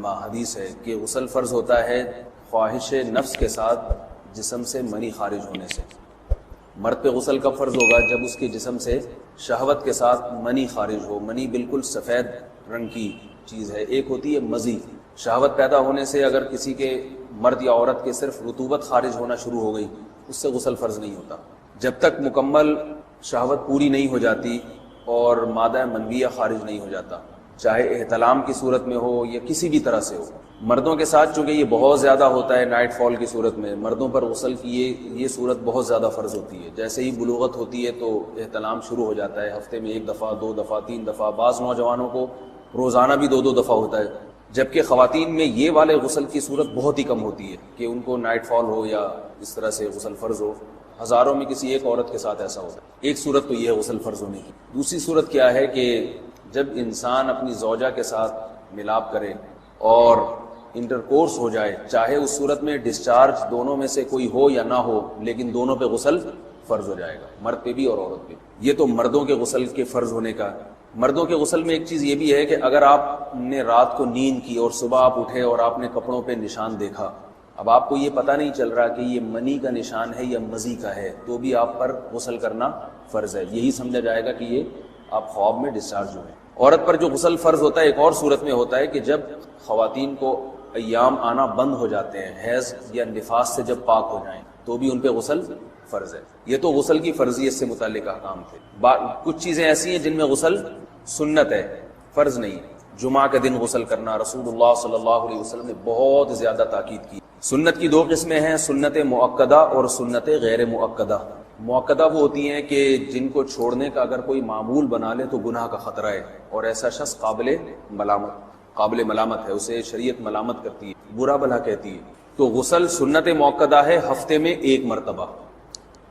الماء، حدیث ہے کہ غسل فرض ہوتا ہے خواہش نفس کے ساتھ جسم سے منی خارج ہونے سے۔ مرد پہ غسل کب فرض ہوگا؟ جب اس کے جسم سے شہوت کے ساتھ منی خارج ہو۔ منی بالکل سفید رنگ کی چیز ہے، ایک ہوتی ہے مزی۔ شہوت پیدا ہونے سے اگر کسی کے مرد یا عورت کے صرف رطوبت خارج ہونا شروع ہو گئی، اس سے غسل فرض نہیں ہوتا جب تک مکمل شہوت پوری نہیں ہو جاتی اور مادہ منویہ خارج نہیں ہو جاتا، چاہے احتلام کی صورت میں ہو یا کسی بھی طرح سے ہو۔ مردوں کے ساتھ چونکہ یہ بہت زیادہ ہوتا ہے نائٹ فال کی صورت میں، مردوں پر غسل کی یہ صورت بہت زیادہ فرض ہوتی ہے۔ جیسے ہی بلوغت ہوتی ہے تو احتلام شروع ہو جاتا ہے، ہفتے میں 1 دفعہ 2 دفعہ 3 دفعہ، بعض نوجوانوں کو روزانہ بھی 2 دفعہ ہوتا ہے، جبکہ خواتین میں یہ والے غسل کی صورت بہت ہی کم ہوتی ہے کہ ان کو نائٹ فال ہو یا اس طرح سے غسل فرض ہو۔ ہزاروں میں کسی ایک عورت کے ساتھ ایسا ہوتا ہے۔ ایک صورت تو یہ ہے غسل فرض ہونے کی۔ دوسری صورت کیا ہے کہ جب انسان اپنی زوجہ کے ساتھ ملاپ کرے اور انٹرکورس ہو جائے، چاہے اس صورت میں ڈسچارج دونوں میں سے کوئی ہو یا نہ ہو، لیکن دونوں پہ غسل فرض ہو جائے گا، مرد پہ بھی اور عورت پہ۔ یہ تو مردوں کے غسل کے فرض ہونے کا۔ مردوں کے غسل میں ایک چیز یہ بھی ہے کہ اگر آپ نے رات کو نیند کی اور صبح آپ اٹھے اور آپ نے کپڑوں پہ نشان دیکھا، اب آپ کو یہ پتہ نہیں چل رہا کہ یہ منی کا نشان ہے یا مزی کا ہے، تو بھی آپ پر غسل کرنا فرض ہے۔ یہی سمجھا جائے گا کہ یہ آپ خواب میں ڈسچارج ہوئے۔ عورت پر جو غسل فرض ہوتا ہے ایک اور صورت میں ہوتا ہے کہ جب خواتین کو ایام آنا بند ہو جاتے ہیں، حیض یا نفاس سے جب پاک ہو جائیں، تو بھی ان پہ غسل فرض ہے۔ یہ تو غسل کی فرضیت سے متعلق احکام تھے۔ کچھ چیزیں ایسی ہیں جن میں غسل سنت ہے، فرض نہیں۔ جمعہ کے دن غسل کرنا، رسول اللہ صلی اللہ علیہ وسلم نے بہت زیادہ تاکید کی۔ سنت کی 2 قسمیں ہیں، سنت مؤکدہ اور سنت غیر مؤکدہ۔ مؤکدہ وہ ہوتی ہیں کہ جن کو چھوڑنے کا اگر کوئی معمول بنا لے تو گناہ کا خطرہ ہے، اور ایسا شخص قابل ملامت ہے، اسے شریعت ملامت کرتی ہے، برا بھلا کہتی ہے۔ تو غسل سنت مؤکدہ ہے، ہفتے میں 1 مرتبہ،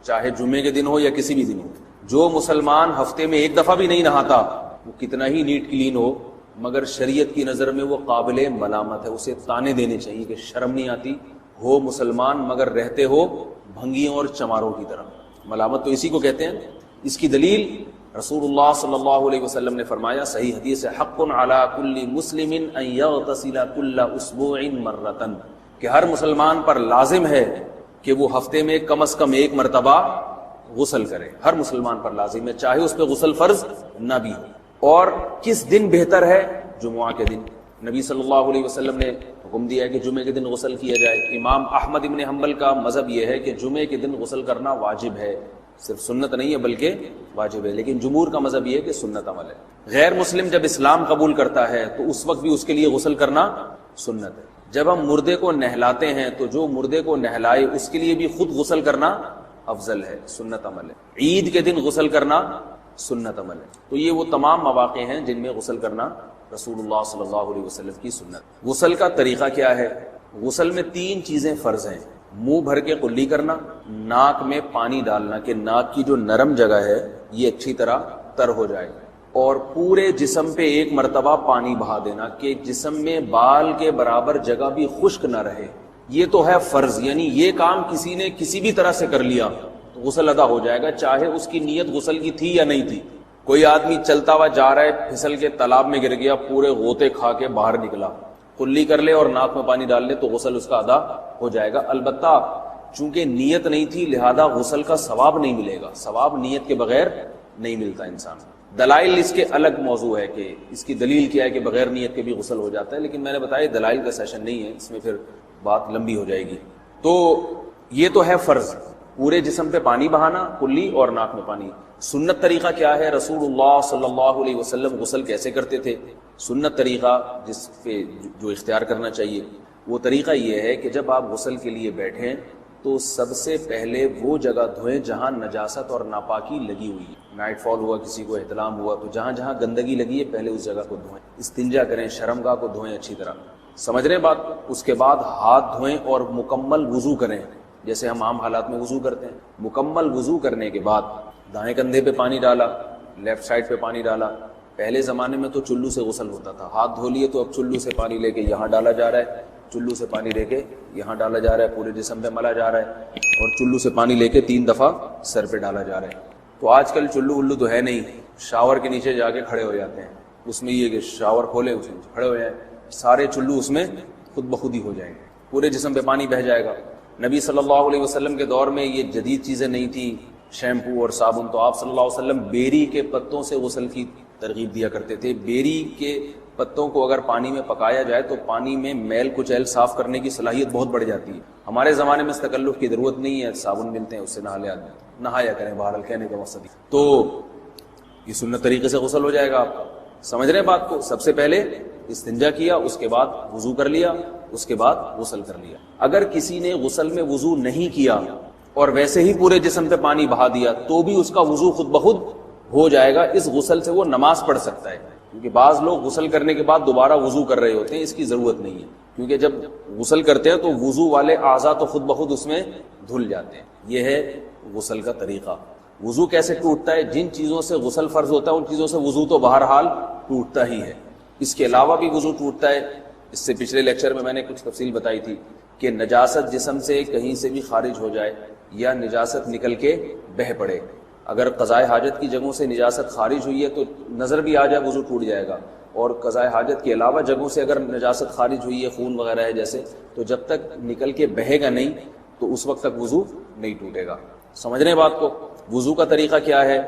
چاہے جمعے کے دن ہو یا کسی بھی دن ہو۔ جو مسلمان ہفتے میں 1 دفعہ بھی نہیں نہاتا، وہ کتنا ہی نیٹ کلین ہو، مگر شریعت کی نظر میں وہ قابل ملامت ہے، اسے تانے دینے چاہیے کہ شرم نہیں آتی، ہو مسلمان مگر رہتے ہو بھنگیوں اور چماروں کی طرح۔ ملامت تو اسی کو کہتے ہیں۔ اس کی دلیل رسول اللہ صلی اللہ علیہ وسلم نے فرمایا، صحیح حدیث ہے، حق علی کل مسلم ان یغتسل کل اسبوع مرۃ، کہ ہر مسلمان پر لازم ہے کہ وہ ہفتے میں کم از کم 1 مرتبہ غسل کرے۔ ہر مسلمان پر لازم ہے، چاہے اس پہ غسل فرض نہ بھی ہو۔ اور کس دن بہتر ہے؟ جمعہ کے دن۔ نبی صلی اللہ علیہ وسلم نے حکم دیا ہے کہ جمعے کے دن غسل کیا جائے۔ امام احمد ابن حنبل کا مذہب یہ ہے کہ جمعے کے دن غسل کرنا واجب ہے، صرف سنت نہیں ہے بلکہ واجب ہے، لیکن جمہور کا مذہب یہ ہے کہ سنت عمل ہے۔ غیر مسلم جب اسلام قبول کرتا ہے تو اس وقت بھی اس کے لیے غسل کرنا سنت ہے۔ جب ہم مردے کو نہلاتے ہیں تو جو مردے کو نہلائے اس کے لیے بھی خود غسل کرنا افضل ہے، سنت عمل ہے۔ عید کے دن غسل کرنا سنت عمل ہے۔ تو یہ وہ تمام مواقع ہیں جن میں غسل کرنا رسول اللہ صلی اللہ علیہ وسلم کی سنت۔ غسل کا طریقہ کیا ہے؟ غسل میں 3 چیزیں فرض ہیں۔ منہ بھر کے قلی کرنا، ناک میں پانی ڈالنا کہ ناک کی جو نرم جگہ ہے یہ اچھی طرح تر ہو جائے، اور پورے جسم پہ 1 مرتبہ پانی بہا دینا کہ جسم میں بال کے برابر جگہ بھی خشک نہ رہے۔ یہ تو ہے فرض، یعنی یہ کام کسی نے کسی بھی طرح سے کر لیا تو غسل ادا ہو جائے گا، چاہے اس کی نیت غسل کی تھی یا نہیں تھی۔ کوئی آدمی چلتا ہوا جا رہا ہے، پھسل کے تالاب میں گر گیا، پورے غوطے کھا کے باہر نکلا، قلی کر لے اور ناک میں پانی ڈال لے تو غسل اس کا ادا ہو جائے گا۔ البتہ چونکہ نیت نہیں تھی لہذا غسل کا ثواب نہیں ملے گا، ثواب نیت کے بغیر نہیں ملتا انسان۔ دلائل اس کے الگ موضوع ہے کہ اس کی دلیل کیا ہے کہ بغیر نیت کے بھی غسل ہو جاتا ہے، لیکن میں نے بتایا دلائل کا سیشن نہیں ہے، اس میں پھر بات لمبی ہو جائے گی۔ تو یہ تو ہے فرض، پورے جسم پہ پانی بہانا، کلی اور ناک میں پانی۔ سنت طریقہ کیا ہے؟ رسول اللہ صلی اللہ علیہ وسلم غسل کیسے کرتے تھے؟ سنت طریقہ جس پہ جو اختیار کرنا چاہیے وہ طریقہ یہ ہے کہ جب آپ غسل کے لیے بیٹھیں تو سب سے پہلے وہ جگہ دھوئیں جہاں نجاست اور ناپاکی لگی ہوئی ہے۔ نائٹ فال ہوا، کسی کو احتلام ہوا، تو جہاں جہاں گندگی لگی ہے پہلے اس جگہ کو دھوئیں، استنجا کریں، شرمگاہ کو دھوئیں اچھی طرح، سمجھ رہے ہیں بات؟ اس کے بعد ہاتھ دھوئیں اور مکمل وضو کریں، جیسے ہم عام حالات میں وضو کرتے ہیں۔ مکمل وضو کرنے کے بعد دائیں کندھے پہ پانی ڈالا، لیفٹ سائڈ پہ پانی ڈالا۔ پہلے زمانے میں تو چلو سے غسل ہوتا تھا، ہاتھ دھو لیے تو اب چلو سے پانی لے کے یہاں ڈالا جا رہا ہے، چلو سے پانی لے کے یہاں ڈالا جا رہا ہے، پورے جسم پہ ملا جا رہا ہے، اور چلو سے پانی لے کے 3 دفعہ سر پہ ڈالا جا رہا ہے۔ تو آج کل چلو ولو تو ہے نہیں، شاور کے نیچے جا کے کھڑے ہو جاتے ہیں، اس میں یہ کہ شاور کھولے اسے کھڑے ہو جائیں، سارے چلو اس میں خود بخود ہی ہو جائیں گے، پورے جسم پہ پانی بہہ جائے گا۔ نبی صلی اللہ علیہ وسلم کے دور میں یہ جدید چیزیں نہیں تھیں، شیمپو اور صابن، تو آپ صلی اللہ علیہ وسلم بیری کے پتوں سے غسل کی ترغیب دیا کرتے تھے۔ بیری کے پتوں کو اگر پانی میں پکایا جائے تو پانی میں میل کچیل صاف کرنے کی صلاحیت بہت بڑھ جاتی ہے۔ ہمارے زمانے میں اس تکلف کی ضرورت نہیں ہے، صابن ملتے ہیں، اس سے نہا لے آدمی، نہایا کریں، بہرحال کہنے کا مقصد ہی۔ تو یہ سنت طریقے سے غسل ہو جائے گا آپ کا۔ سمجھ رہے ہیں بات کو؟ سب سے پہلے استنجا کیا، اس کے بعد وضو کر لیا، اس کے بعد غسل کر لیا۔ اگر کسی نے غسل میں وضو نہیں کیا اور ویسے ہی پورے جسم پہ پانی بہا دیا تو بھی اس کا وضو خود بخود ہو جائے گا، اس غسل سے وہ نماز پڑھ سکتا ہے۔ کیونکہ بعض لوگ غسل کرنے کے بعد دوبارہ وضو کر رہے ہوتے ہیں، اس کی ضرورت نہیں ہے، کیونکہ جب غسل کرتے ہیں تو وضو والے اعضاء تو خود بخود اس میں دھل جاتے ہیں۔ یہ ہے غسل کا طریقہ۔ وضو کیسے ٹوٹتا ہے؟ جن چیزوں سے غسل فرض ہوتا ہے ان چیزوں سے وضو تو بہرحال ٹوٹتا ہی ہے، اس کے علاوہ بھی وضو ٹوٹتا ہے۔ اس سے پچھلے لیکچر میں نے کچھ تفصیل بتائی تھی کہ نجاست جسم سے کہیں سے بھی خارج ہو جائے یا نجاست نکل کے بہہ پڑے، اگر قضائے حاجت کی جگہوں سے نجاست خارج ہوئی ہے تو نظر بھی آ جائے وضو ٹوٹ جائے گا، اور قضائے حاجت کے علاوہ جگہوں سے اگر نجاست خارج ہوئی ہے، خون وغیرہ ہے جیسے، تو جب تک نکل کے بہے گا نہیں تو اس وقت تک وضو نہیں ٹوٹے گا۔ سمجھ رہے ہیں بات کو؟ وضو کا طریقہ کیا ہے؟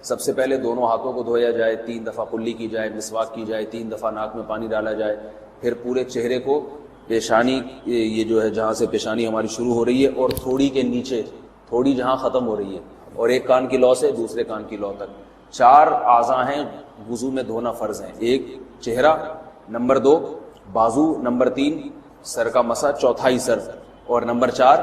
سب سے پہلے دونوں ہاتھوں کو دھویا جائے، 3 دفعہ کلی کی جائے، مسواک کی جائے، 3 دفعہ ناک میں پانی ڈالا جائے، پھر پورے چہرے کو پیشانی، یہ جو ہے جہاں سے پیشانی ہماری شروع ہو رہی ہے اور تھوڑی کے نیچے، تھوڑی جہاں ختم ہو رہی ہے، اور ایک کان کی لو سے دوسرے کان کی لو تک 4 اعضاء ہیں وضو میں دھونا فرض ہیں۔ 1 چہرہ، نمبر 2 بازو، نمبر 3 سر کا مسا، چوتھائی سر، اور نمبر 4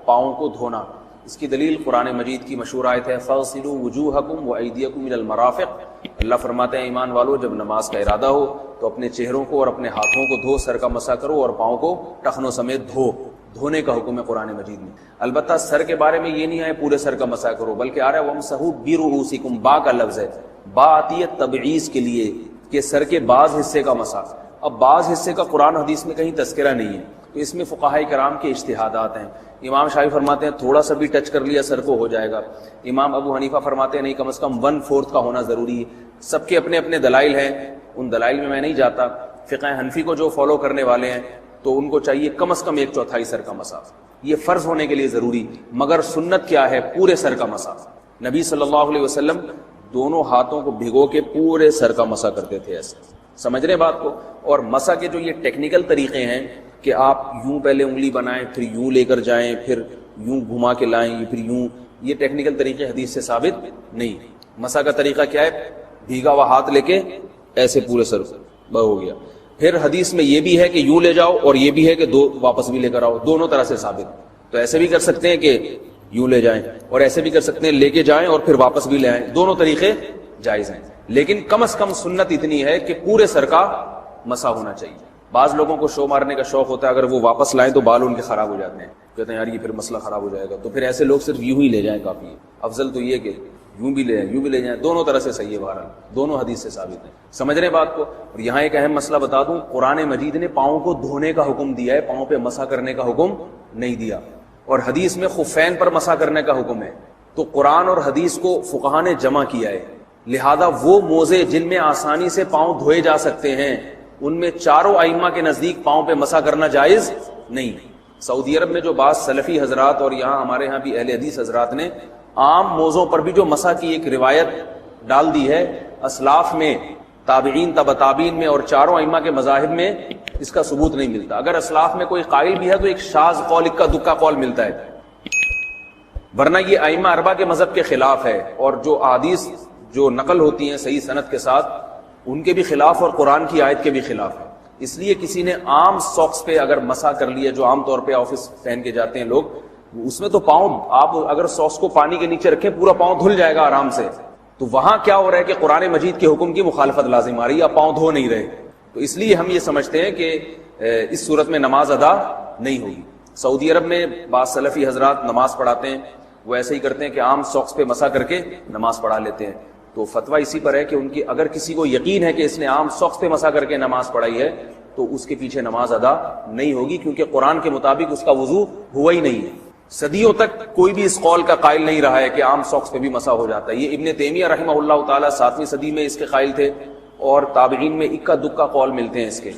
پاؤں کو دھونا۔ اس کی دلیل قرآن مجید کی مشہور آیت ہے فَاغْسِلُوا وُجُوهَكُمْ وَأَيْدِيَكُمْ إِلَى الْمَرَافِقِ۔ اللہ فرماتے ہیں ایمان والو جب نماز کا ارادہ ہو تو اپنے چہروں کو اور اپنے ہاتھوں کو دھو، سر کا مسا کرو اور پاؤں کو ٹخنوں سمیت دھو۔ دھونے کا حکم ہے قرآن مجید میں۔ البتہ سر کے بارے میں یہ نہیں ہے پورے سر کا مسا کرو، بلکہ آ رہا ہے وَامْسَحُوا بِرُؤُوسِكُمْ، با کا لفظ ہے، با آتی ہے تبعیض کے لیے کہ سر کے بعض حصے کا مسا۔ اب بعض حصے کا قرآن حدیث میں کہیں تذکرہ نہیں ہے، تو اس میں فقہاء کرام کے اجتہادات ہیں۔ امام شافعی فرماتے ہیں تھوڑا سا بھی ٹچ کر لیا سر کو ہو جائے گا، امام ابو حنیفہ فرماتے ہیں نہیں، کم از کم 1/4 کا ہونا ضروری ہے۔ سب کے اپنے اپنے دلائل ہیں، ان دلائل میں نہیں جاتا۔ فقہ حنفی کو جو فالو کرنے والے ہیں تو ان کو چاہیے کم از کم 1/4 سر کا مسا، یہ فرض ہونے کے لیے ضروری، مگر سنت کیا ہے؟ پورے سر کا مسا۔ نبی صلی اللہ علیہ وسلم دونوں ہاتھوں کو بھگو کے پورے سر کا مسا کرتے تھے ایسے۔ سمجھ رہے بات کو؟ اور مسا کے جو یہ ٹیکنیکل طریقے ہیں کہ آپ یوں پہلے انگلی بنائیں، پھر یوں لے کر جائیں، پھر یوں گھما کے لائیں، پھر یوں، یہ ٹیکنیکل طریقے حدیث سے ثابت نہیں۔ مسا کا طریقہ کیا ہے؟ بھیگا ہوا ہاتھ لے کے ایسے پورے سر ہو گیا۔ پھر حدیث میں یہ بھی ہے کہ یوں لے جاؤ اور یہ بھی ہے کہ واپس بھی لے کر آؤ، دونوں طرح سے ثابت۔ تو ایسے بھی کر سکتے ہیں کہ یوں لے جائیں، اور ایسے بھی کر سکتے ہیں لے کے جائیں اور پھر واپس بھی لے آئیں، دونوں طریقے جائز ہیں، لیکن کم از کم سنت اتنی ہے کہ پورے سر کا مسا ہونا چاہیے۔ بعض لوگوں کو شو مارنے کا شوق ہوتا ہے، اگر وہ واپس لائیں تو بال ان کے خراب ہو جاتے ہیں، کہتے ہیں یار یہ پھر مسئلہ خراب ہو جائے گا، تو پھر ایسے لوگ صرف یوں ہی لے جائیں کافی ہے۔ افضل تو یہ کہ یوں بھی لے جائیں، یوں بھی لے جائیں، دونوں طرح سے صحیح ہے، بہرحال دونوں حدیث سے ثابت ہیں۔ سمجھ رہے بات کو؟ اور یہاں ایک اہم مسئلہ بتا دوں، قرآن مجید نے پاؤں کو دھونے کا حکم دیا ہے، پاؤں پہ مسا کرنے کا حکم نہیں دیا، اور حدیث میں خفین پر مسا کرنے کا حکم ہے۔ تو قرآن اور حدیث کو فقہاء نے جمع کیا ہے، لہذا وہ موزے جن میں آسانی سے پاؤں دھوئے جا سکتے ہیں ان میں چاروں ائمہ کے نزدیک پاؤں پہ مسا کرنا جائز نہیں۔ سعودی عرب میں جو بعض سلفی حضرات اور یہاں ہمارے ہاں بھی اہل حدیث حضرات نے عام موزوں پر بھی جو مسا کی ایک روایت ڈال دی ہے، اسلاف میں، تابعین، تبع تابعین میں اور چاروں ائمہ کے مذاہب میں اس کا ثبوت نہیں ملتا۔ اگر اسلاف میں کوئی قائل بھی ہے تو ایک شاذ قول، اکا دکا قول ملتا ہے، ورنہ یہ ائمہ اربعہ کے مذہب کے خلاف ہے، اور جو احادیث جو نقل ہوتی ہیں صحیح سند کے ساتھ ان کے بھی خلاف اور قرآن کی آیت کے بھی خلاف ہے۔ اس لیے کسی نے عام ساکس پہ اگر مسا کر لیا، جو عام طور پہ آفس پہن کے جاتے ہیں لوگ، اس میں تو پاؤں، آپ اگر ساکس کو پانی کے نیچے رکھیں پورا پاؤں دھل جائے گا آرام سے، تو وہاں کیا ہو رہا ہے کہ قرآن مجید کے حکم کی مخالفت لازم آ رہی ہے، آپ پاؤں دھو نہیں رہے۔ تو اس لیے ہم یہ سمجھتے ہیں کہ اس صورت میں نماز ادا نہیں ہوگی۔ سعودی عرب میں بعض سلفی حضرات نماز پڑھاتے ہیں، وہ ایسے ہی کرتے ہیں کہ عام ساکس پہ مسا کر کے نماز پڑھا لیتے ہیں، تو فتویٰ اسی پر ہے کہ ان کی اگر کسی کو یقین ہے کہ اس نے عام ساکس پہ مسا کر کے نماز پڑھائی ہے تو اس کے پیچھے نماز ادا نہیں ہوگی، کیونکہ قرآن کے مطابق اس کا وضو ہوا ہی نہیں ہے۔ صدیوں تک کوئی بھی اس قول کا قائل نہیں رہا ہے کہ عام ساکس پہ بھی مسا ہو جاتا ہے۔ یہ ابن تیمیہ رحمہ اللہ تعالیٰ 7ویں صدی میں اس کے قائل تھے، اور تابعین میں اکا دکا قول ملتے ہیں اس کے،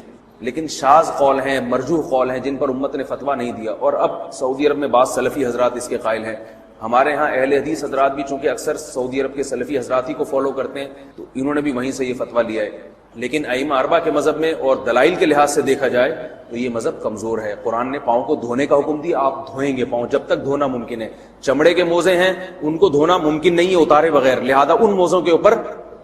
لیکن شاذ قول ہیں، مرجوح قول ہیں جن پر امت نے فتویٰ نہیں دیا. اور اب سعودی عرب میں بعض سلفی حضرات اس کے قائل ہیں. ہمارے ہاں اہل حدیث حضرات بھی چونکہ اکثر سعودی عرب کے سلفی حضرات ہی کو فالو کرتے ہیں تو انہوں نے بھی وہیں سے یہ فتویٰ لیا ہے. لیکن ائمہ اربعہ کے مذہب میں اور دلائل کے لحاظ سے دیکھا جائے تو یہ مذہب کمزور ہے. قرآن نے پاؤں کو دھونے کا حکم دیا، آپ دھوئیں گے پاؤں جب تک دھونا ممکن ہے. چمڑے کے موزے ہیں ان کو دھونا ممکن نہیں ہے اتارے بغیر، لہذا ان موزوں کے اوپر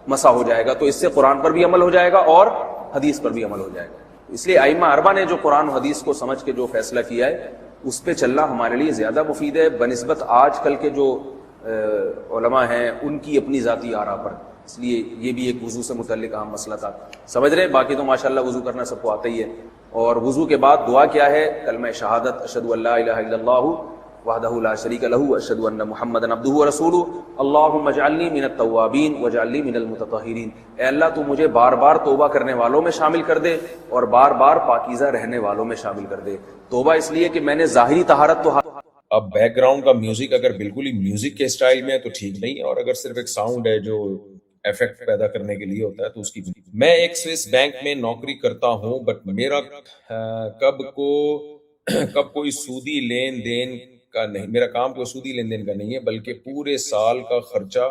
مسح ہو جائے گا. تو اس سے قرآن پر بھی عمل ہو جائے گا اور حدیث پر بھی عمل ہو جائے گا. اس لیے ائمہ اربعہ نے جو قرآن و حدیث کو سمجھ کے جو فیصلہ کیا ہے اس پہ چلنا ہمارے لیے زیادہ مفید ہے بنسبت آج کل کے جو علماء ہیں ان کی اپنی ذاتی آراء پر. اس لیے یہ بھی ایک وضو سے متعلق اہم مسئلہ تھا. سمجھ رہے ہیں؟ باقی تو ماشاءاللہ وضو کرنا سب کو آتا ہی ہے. اور وضو کے بعد دعا کیا ہے؟ کلمہ شہادت، اشہد ان لا الہ الا اللہ وحدہ لا شریک لہ اشہد ان محمدا عبدہ ورسولہ اللہم اجعلنی من التوابین واجعلنی من المتطہرین. اے اللہ تو مجھے بار بار توبہ کرنے والوں میں شامل کر دے اور بار بار پاکیزہ رہنے والوں میں شامل کر دے. توبہ اس لیے کہ میں نے ظاہری طہارت تو اب بیک گراؤنڈ کا میوزک اگر بالکل ہی میوزک کے اسٹائل میں ہے تو ٹھیک نہیں ہے، اور اگر صرف ایک ساؤنڈ ہے جو ایفیکٹ پیدا کرنے کے لیے ہوتا ہے تو اس کی. میں ایک سوئس بینک میں نوکری کرتا ہوں، بٹ میرا کب کوئی سودی لین دین کا نہیں، میرا کام کوئی سودی لین دین کا نہیں ہے بلکہ پورے سال کا خرچہ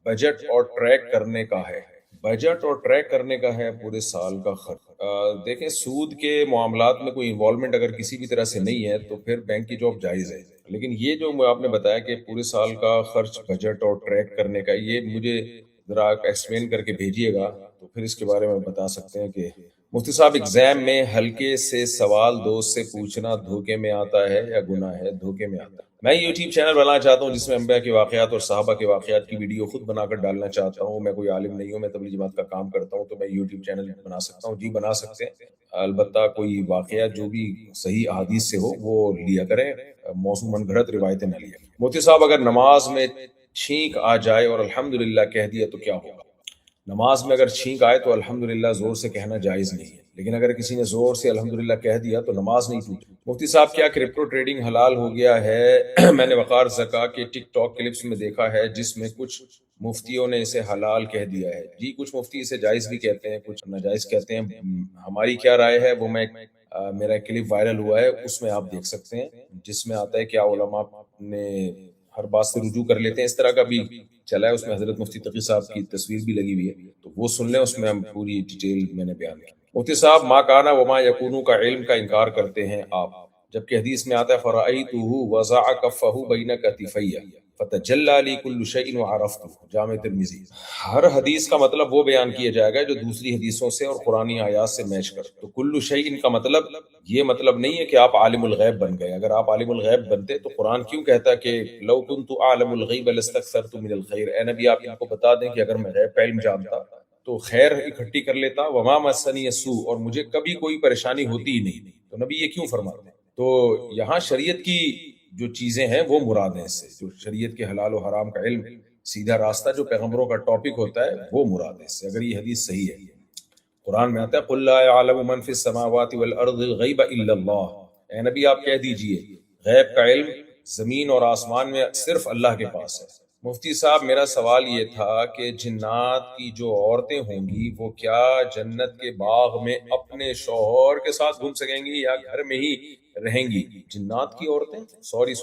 بجٹ اور ٹریک کرنے کا ہے. بجٹ اور ٹریک کرنے کا ہے پورے سال کا خرچ. دیکھیں سود کے معاملات میں کوئی انوالومنٹ اگر کسی بھی طرح سے نہیں ہے تو پھر بینک کی جاب جائز ہے. لیکن یہ جو آپ نے بتایا کہ پورے سال کا خرچ بجٹ اور ٹریک کرنے کا، یہ مجھے ذرا ایکسپلین کر کے بھیجیے گا تو پھر اس کے بارے میں بتا سکتے ہیں. کہ مفتی صاحب ایگزام میں ہلکے سے سوال دوست سے پوچھنا دھوکے میں آتا ہے یا گناہ ہے؟ دھوکے میں آتا ہے. میں یوٹیوب چینل بنانا چاہتا ہوں جس میں انبیاء کے واقعات اور صحابہ کے واقعات کی ویڈیو خود بنا کر ڈالنا چاہتا ہوں. میں کوئی عالم نہیں ہوں، میں تبلیغ جماعت کا کام کرتا ہوں، تو میں یوٹیوب چینل بنا سکتا ہوں. جی بنا سکتے ہیں، البتہ کوئی واقعہ جو بھی صحیح احادیث سے ہو وہ لیا کریں، موضوع من گھڑت روایتیں نہ لیا. مفتی صاحب اگر نماز میں چھینک آ جائے اور الحمدللہ کہہ دیا تو کیا ہوگا؟ نماز میں اگر چھینک آئے تو الحمدللہ زور سے کہنا جائز نہیں ہے، لیکن اگر کسی نے زور سے الحمدللہ کہہ دیا تو نماز نہیں ٹوٹی. مفتی صاحب کیا کرپٹو ٹریڈنگ حلال ہو گیا ہے؟ میں نے وقار زکا کے ٹک ٹاک کلپس میں دیکھا ہے جس میں کچھ مفتیوں نے اسے حلال کہہ دیا ہے. جی کچھ مفتی اسے جائز بھی کہتے ہیں، کچھ ناجائز کہتے ہیں. ہماری کیا رائے ہے وہ میرا کلپ وائرل ہوا ہے، اس میں آپ دیکھ سکتے ہیں، جس میں آتا ہے کہ علماء نے ہر بات سے رجوع کر لیتے ہیں. اس طرح کا بھی چلا ہے، اس میں حضرت مفتی تقی صاحب کی تصویر بھی لگی ہوئی ہے، تو وہ سن لیں، اس میں ہم پوری ڈیٹیل میں نے بیان کی. مفتی صاحب ما کانا وما یکونو کا علم کا انکار کرتے ہیں آپ، جبکہ حدیث میں آتا ہے فرأیتہ وضع کفہ بین کتفی فتجلی لی کل شیء وعرفتہ، جامع ترمذی. ہر حدیث کا مطلب وہ بیان کیا جائے گا جو دوسری حدیثوں سے اور قرآنی آیات سے میچ کر. تو کل شیء کا مطلب یہ مطلب نہیں ہے کہ آپ عالم الغیب بن گئے. اگر آپ عالم الغیب بنتے تو قرآن کیوں کہتا کہ لو کنت اعلم الغیب لاستکثرت من الخیر؟ اے نبی آپ ان کو بتا دیں کہ اگر میں غیب کا علم جانتا تو خیر اکٹھی کر لیتا. وما مسنی السوء، اور مجھے کبھی کوئی پریشانی ہوتی ہی نہیں. تو نبی یہ کیوں فرماتے ہیں؟ تو یہاں شریعت کی جو چیزیں ہیں وہ مراد ہیں، اس سے جو شریعت کے حلال و حرام کا علم، سیدھا راستہ جو پیغمبروں کا ٹاپک ہوتا ہے وہ مراد ہے اس سے، اگر یہ حدیث صحیح ہے. قرآن میں آتا ہے قل لا يعلم من في السماوات والارض الغیب الا اللہ. اے نبی آپ کہہ دیجئے غیب کا علم زمین اور آسمان میں صرف اللہ کے پاس ہے. مفتی صاحب میرا سوال یہ تھا کہ جنات کی جو عورتیں ہوں گی وہ کیا جنت کے باغ میں اپنے شوہر کے ساتھ گھوم سکیں گی یا گھر میں ہی رہیں گی؟ جنات کی عورتیں، سوری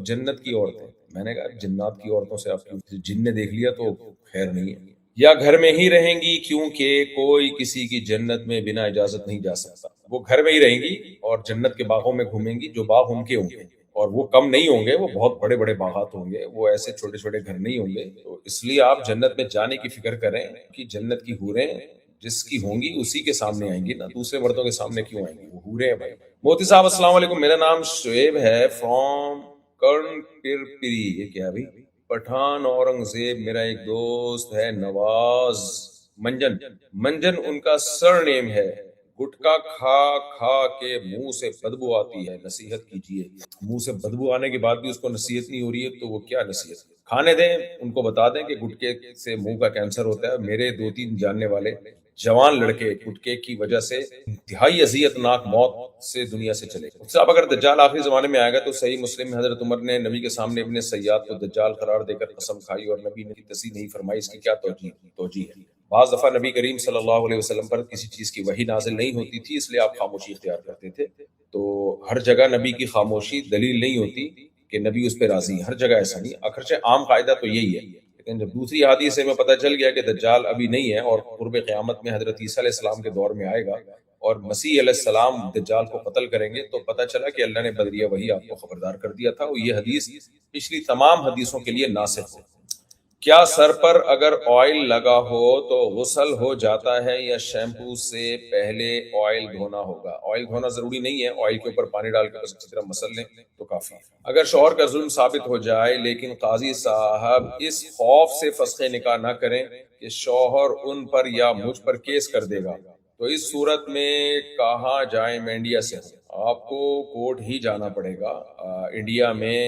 جنت کی عورتیں. میں نے کہا جنات کی عورتوں سے آپ کی جن نے دیکھ لیا تو خیر نہیں ہے. یا گھر میں ہی رہیں گی کیونکہ کوئی کسی کی جنت میں بنا اجازت نہیں جا سکتا. وہ گھر میں ہی رہیں گی اور جنت کے باغوں میں گھومیں گی جو باغ ان کے ہوں گے، اور وہ کم نہیں ہوں گے، وہ بہت بڑے بڑے باغات ہوں گے، وہ ایسے چھوٹے چھوٹے گھر نہیں ہوں گے. تو اس لیے آپ جنت میں جانے کی فکر کریں کہ جنت کی حوریں جس کی ہوں گی اسی کے سامنے آئیں گی نا، دوسرے مردوں کے سامنے کیوں آئیں گی؟ وہ حوریں ہیں بھائی. موتی صاحب السلام علیکم، میرا نام شعیب ہے فرام کرن پری. یہ کیا بھائی؟ پٹھان اورنگزیب. میرا ایک دوست ہے نواز منجن ان کا سر نیم ہے. گٹکا کھا کھا کے منہ سے بدبو آتی ہے، نصیحت کیجیے. منہ سے بدبو آنے کے بعد بھی اس کو نصیحت نہیں ہو رہی ہے تو وہ کیا نصیحت؟ کھانے دیں، ان کو بتا دیں کہ گٹکے سے منہ کا کینسر ہوتا ہے. میرے 2-3 جاننے والے جوان لڑکے گٹکے کی وجہ سے انتہائی اذیت ناک موت سے دنیا سے چلے گئے. صاحب اگر دجال آخری زمانے میں آئے گا تو صحیح مسلم میں حضرت عمر نے نبی کے سامنے ابن سیاد کو دجال قرار دے کر قسم کھائی اور نبی نے تصحیح نہیں فرمائی، اس کی کیا توجیہ ہے؟ بعض دفعہ نبی کریم صلی اللہ علیہ وسلم پر کسی چیز کی وحی نازل نہیں ہوتی تھی، اس لیے آپ خاموشی اختیار کرتے تھے. تو ہر جگہ نبی کی خاموشی دلیل نہیں ہوتی کہ نبی اس پہ راضی ہیں، ہر جگہ ایسا نہیں. اگرچہ عام قاعدہ تو یہی ہے، لیکن جب دوسری حدیث سے میں پتہ چل گیا کہ دجال ابھی نہیں ہے اور قرب قیامت میں حضرت عیسیٰ علیہ السلام کے دور میں آئے گا اور مسیح علیہ السلام دجال کو قتل کریں گے، تو پتہ چلا کہ اللہ نے بدریہ وحی آپ کو خبردار کر دیا تھا، اور یہ حدیث پچھلی تمام حدیثوں کے لیے ناسخ ہے. کیا سر پر اگر آئل لگا ہو تو غسل ہو جاتا ہے یا شیمپو سے پہلے آئل دھونا ہوگا؟ آئل دھونا ضروری نہیں ہے، آئل کے اوپر پانی ڈال کے بس اچھی طرح مسل لیں تو کافی. اگر شوہر کا ظلم ثابت ہو جائے لیکن قاضی صاحب اس خوف سے فسخ نکاح نہ کریں کہ شوہر ان پر یا مجھ پر کیس کر دے گا، تو اس صورت میں کہاں جائیں؟ میں انڈیا سے ہوں. آپ کو کورٹ ہی جانا پڑے گا. انڈیا میں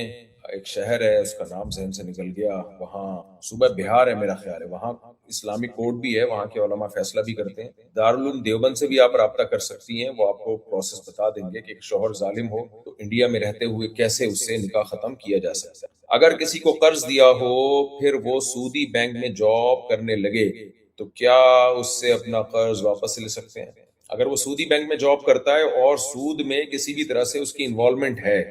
ایک شہر ہے، اس کا نام ذہن سے نکل گیا، وہاں صوبہ بہار ہے میرا خیال ہے، وہاں اسلامک کورٹ بھی ہے، وہاں کے علماء فیصلہ بھی کرتے ہیں. دارالعلوم دیوبند سے بھی آپ رابطہ کر سکتی ہیں، وہ آپ کو پروسیس بتا دیں گے کہ ایک شوہر ظالم ہو تو انڈیا میں رہتے ہوئے کیسے اس سے نکاح ختم کیا جا سکتا ہے. اگر کسی کو قرض دیا ہو پھر وہ سودی بینک میں جاب کرنے لگے تو کیا اس سے اپنا قرض واپس لے سکتے ہیں؟ اگر وہ سودی بینک میں جاب کرتا ہے اور سود میں کسی بھی طرح سے اس کی انوالومنٹ ہے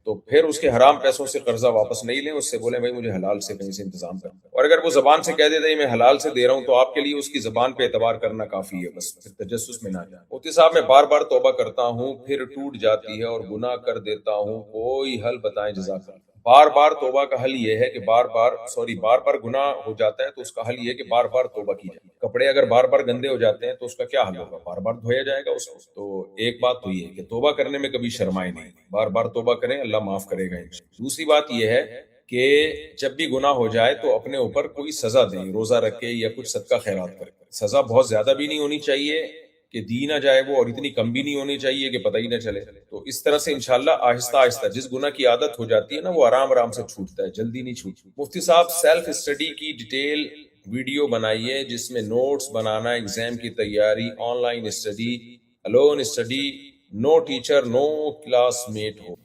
تو پھر اس کے حرام پیسوں سے قرضہ واپس نہیں لیں، اس سے بولیں بھائی مجھے حلال سے کہیں سے انتظام کر. اور اگر وہ زبان سے کہہ دیتا ہے میں حلال سے دے رہا ہوں تو آپ کے لیے اس کی زبان پہ اعتبار کرنا کافی ہے، بس پھر تجسس میں نہ جائیں. مفتی صاحب میں بار بار توبہ کرتا ہوں پھر ٹوٹ جاتی ہے اور گناہ کر دیتا ہوں، کوئی حل بتائیں جزاک اللہ. بار بار توبہ کا حل یہ ہے کہ بار بار گناہ ہو جاتا ہے تو اس کا حل یہ ہے کہ بار بار توبہ کی جائے. کپڑے اگر بار بار گندے ہو جاتے ہیں تو اس کا کیا حل ہوگا؟ بار بار دھویا جائے گا اس کو. تو ایک بات تو یہ ہے کہ توبہ کرنے میں کبھی شرمائے نہیں، بار بار توبہ کریں، اللہ معاف کرے گا انشاءاللہ. دوسری بات یہ ہے کہ جب بھی گناہ ہو جائے تو اپنے اوپر کوئی سزا دیں، روزہ رکھے یا کچھ صدقہ خیرات کرے. سزا بہت زیادہ بھی نہیں ہونی چاہیے کہ دی نہ جائے وہ، اور اتنی کم بھی نہیں ہونی چاہیے کہ پتہ ہی نہ چلے. تو اس طرح سے انشاءاللہ آہستہ آہستہ جس گناہ کی عادت ہو جاتی ہے نا وہ آرام آرام سے چھوٹتا ہے، جلدی نہیں چھوٹتی. مفتی صاحب سیلف اسٹڈی کی ڈیٹیل ویڈیو بنائیے جس میں نوٹس بنانا، ایگزام کی تیاری، online study, alone study, no teacher no classmate ہو.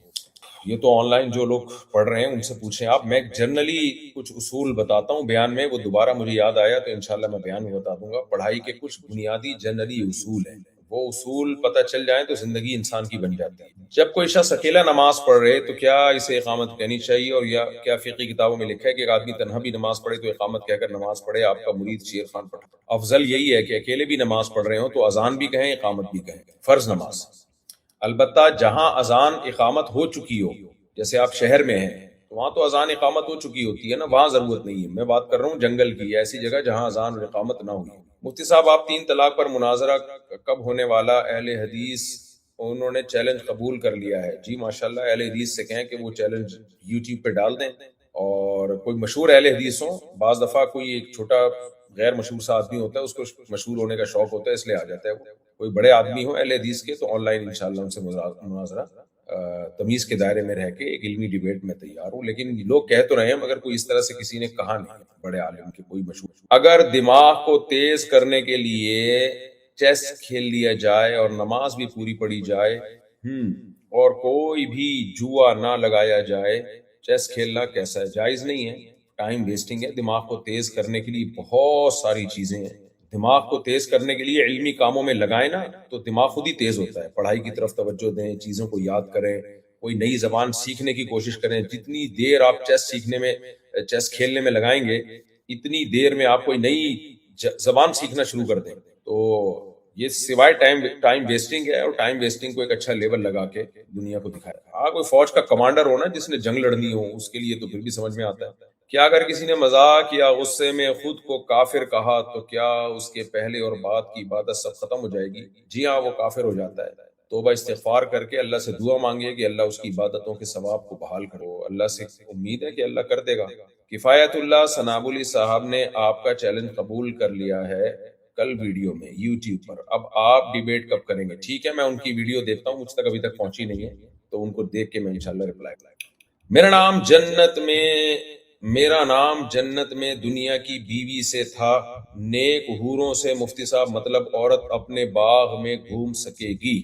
یہ تو آن لائن جو لوگ پڑھ رہے ہیں ان سے پوچھیں آپ. میں جنرلی کچھ اصول بتاتا ہوں بیان میں، وہ دوبارہ مجھے یاد آیا تو انشاءاللہ میں بیان میں بتا دوں گا. پڑھائی کے کچھ بنیادی جنرلی اصول ہیں، وہ اصول پتہ چل جائیں تو زندگی انسان کی بن جاتی ہے. جب کوئی شخص اکیلا نماز پڑھ رہے تو کیا اسے اقامت کہنی چاہیے، اور یا کیا فقہی کتابوں میں لکھا ہے کہ ایک آدمی تنہا بھی نماز پڑھے تو اقامت کہہ کر نماز پڑھے؟ آپ کا مرید شیر خان پٹھان. افضل یہی ہے کہ اکیلے بھی نماز پڑھ رہے ہوں تو اذان بھی کہیں، اقامت بھی کہیں. فرض نماز البتہ جہاں اذان اقامت ہو چکی ہو، جیسے آپ شہر میں ہیں تو وہاں تو اذان اقامت ہو چکی ہوتی ہے نا، وہاں ضرورت نہیں ہے. میں بات کر رہا ہوں جنگل کی، ایسی جگہ جہاں اذان اور اقامت نہ ہوئی. مفتی صاحب آپ 3 طلاق پر مناظرہ کب ہونے والا؟ اہل حدیث انہوں نے چیلنج قبول کر لیا ہے. جی ماشاءاللہ، اہل حدیث سے کہیں کہ وہ چیلنج یوٹیوب پہ ڈال دیں، اور کوئی مشہور اہل حدیث ہوں. بعض دفعہ کوئی ایک چھوٹا غیر مشہور سا آدمی ہوتا ہے، اس کو مشہور ہونے کا شوق ہوتا ہے اس لیے آ جاتا ہے. وہ کوئی بڑے آدمی ہوں اہل حدیث کے تو آن لائن انشاءاللہ ان سے مناظرہ تمیز کے دائرے میں رہ کے ایک علمی ڈیبیٹ میں تیار ہوں. لیکن لوگ کہہ تو رہے ہیں مگر کوئی اس طرح سے کسی نے کہا نہیں بڑے عالم کے کوئی مشہور. اگر دماغ کو تیز کرنے کے لیے چیس کھیل لیا جائے اور نماز بھی پوری پڑھی جائے اور کوئی بھی جوا نہ لگایا جائے، چیس کھیلنا کیسا ہے؟ جائز نہیں ہے، ٹائم ویسٹنگ ہے. دماغ کو تیز کرنے کے لیے بہت ساری چیزیں ہیں. دماغ کو تیز کرنے کے لیے علمی کاموں میں لگائیں نا تو دماغ خود ہی تیز ہوتا ہے. پڑھائی کی طرف توجہ دیں، چیزوں کو یاد کریں، کوئی نئی زبان سیکھنے کی کوشش کریں. جتنی دیر آپ چیس کھیلنے میں لگائیں گے اتنی دیر میں آپ کوئی نئی زبان سیکھنا شروع کر دیں. تو یہ سوائے ٹائم ویسٹنگ ہے، اور ٹائم ویسٹنگ کو ایک اچھا لیبل لگا کے دنیا کو دکھائے. ہاں کوئی فوج کا کمانڈر ہونا جس نے جنگ لڑنی ہو اس کے لیے تو پھر بھی سمجھ میں آتا ہے. کیا اگر کسی نے مذاق یا غصے میں خود کو کافر کہا تو کیا اس کے پہلے اور بعد کی عبادت سب ختم ہو جائے گی؟ جی ہاں، وہ کافر ہو جاتا ہے. توبہ استغفار کر کے اللہ سے دعا مانگے کہ اللہ اس کی عبادتوں کے ثواب کو بحال کرو. اللہ سے امید ہے کہ اللہ کر دے گا. کفایت اللہ ثناب علی صاحب نے آپ کا چیلنج قبول کر لیا ہے کل ویڈیو میں یوٹیوب پر. اب آپ ڈیبیٹ کب کریں گے؟ ٹھیک ہے، میں ان کی ویڈیو دیکھتا ہوں، مجھ تک ابھی تک پہنچی نہیں ہے تو ان کو دیکھ کے میں انشاءاللہ رپلائی. میرا نام جنت میں دنیا کی بیوی سے تھا، نیک حوروں سے. مفتی صاحب مطلب عورت اپنے باغ میں گھوم سکے گی؟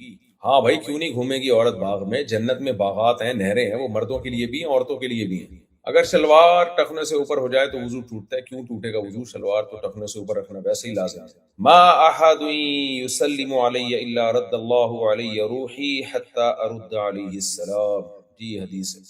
ہاں بھائی، کیوں نہیں گھومے گی عورت باغ میں؟ جنت میں باغات ہیں، نہریں ہیں، وہ مردوں کے لیے بھی ہیں عورتوں کے لیے بھی ہیں. اگر شلوار ٹخنے سے اوپر ہو جائے تو وضو ٹوٹتا ہے. کیوں ٹوٹے گا وضو؟ شلوار تو ٹخنے سے اوپر رکھنا ویسے ہی لازم ہے. ما احد یسلم علی الا رد اللہ علی روحی حتی ارد علیہ السلام. جی حدیث ہے.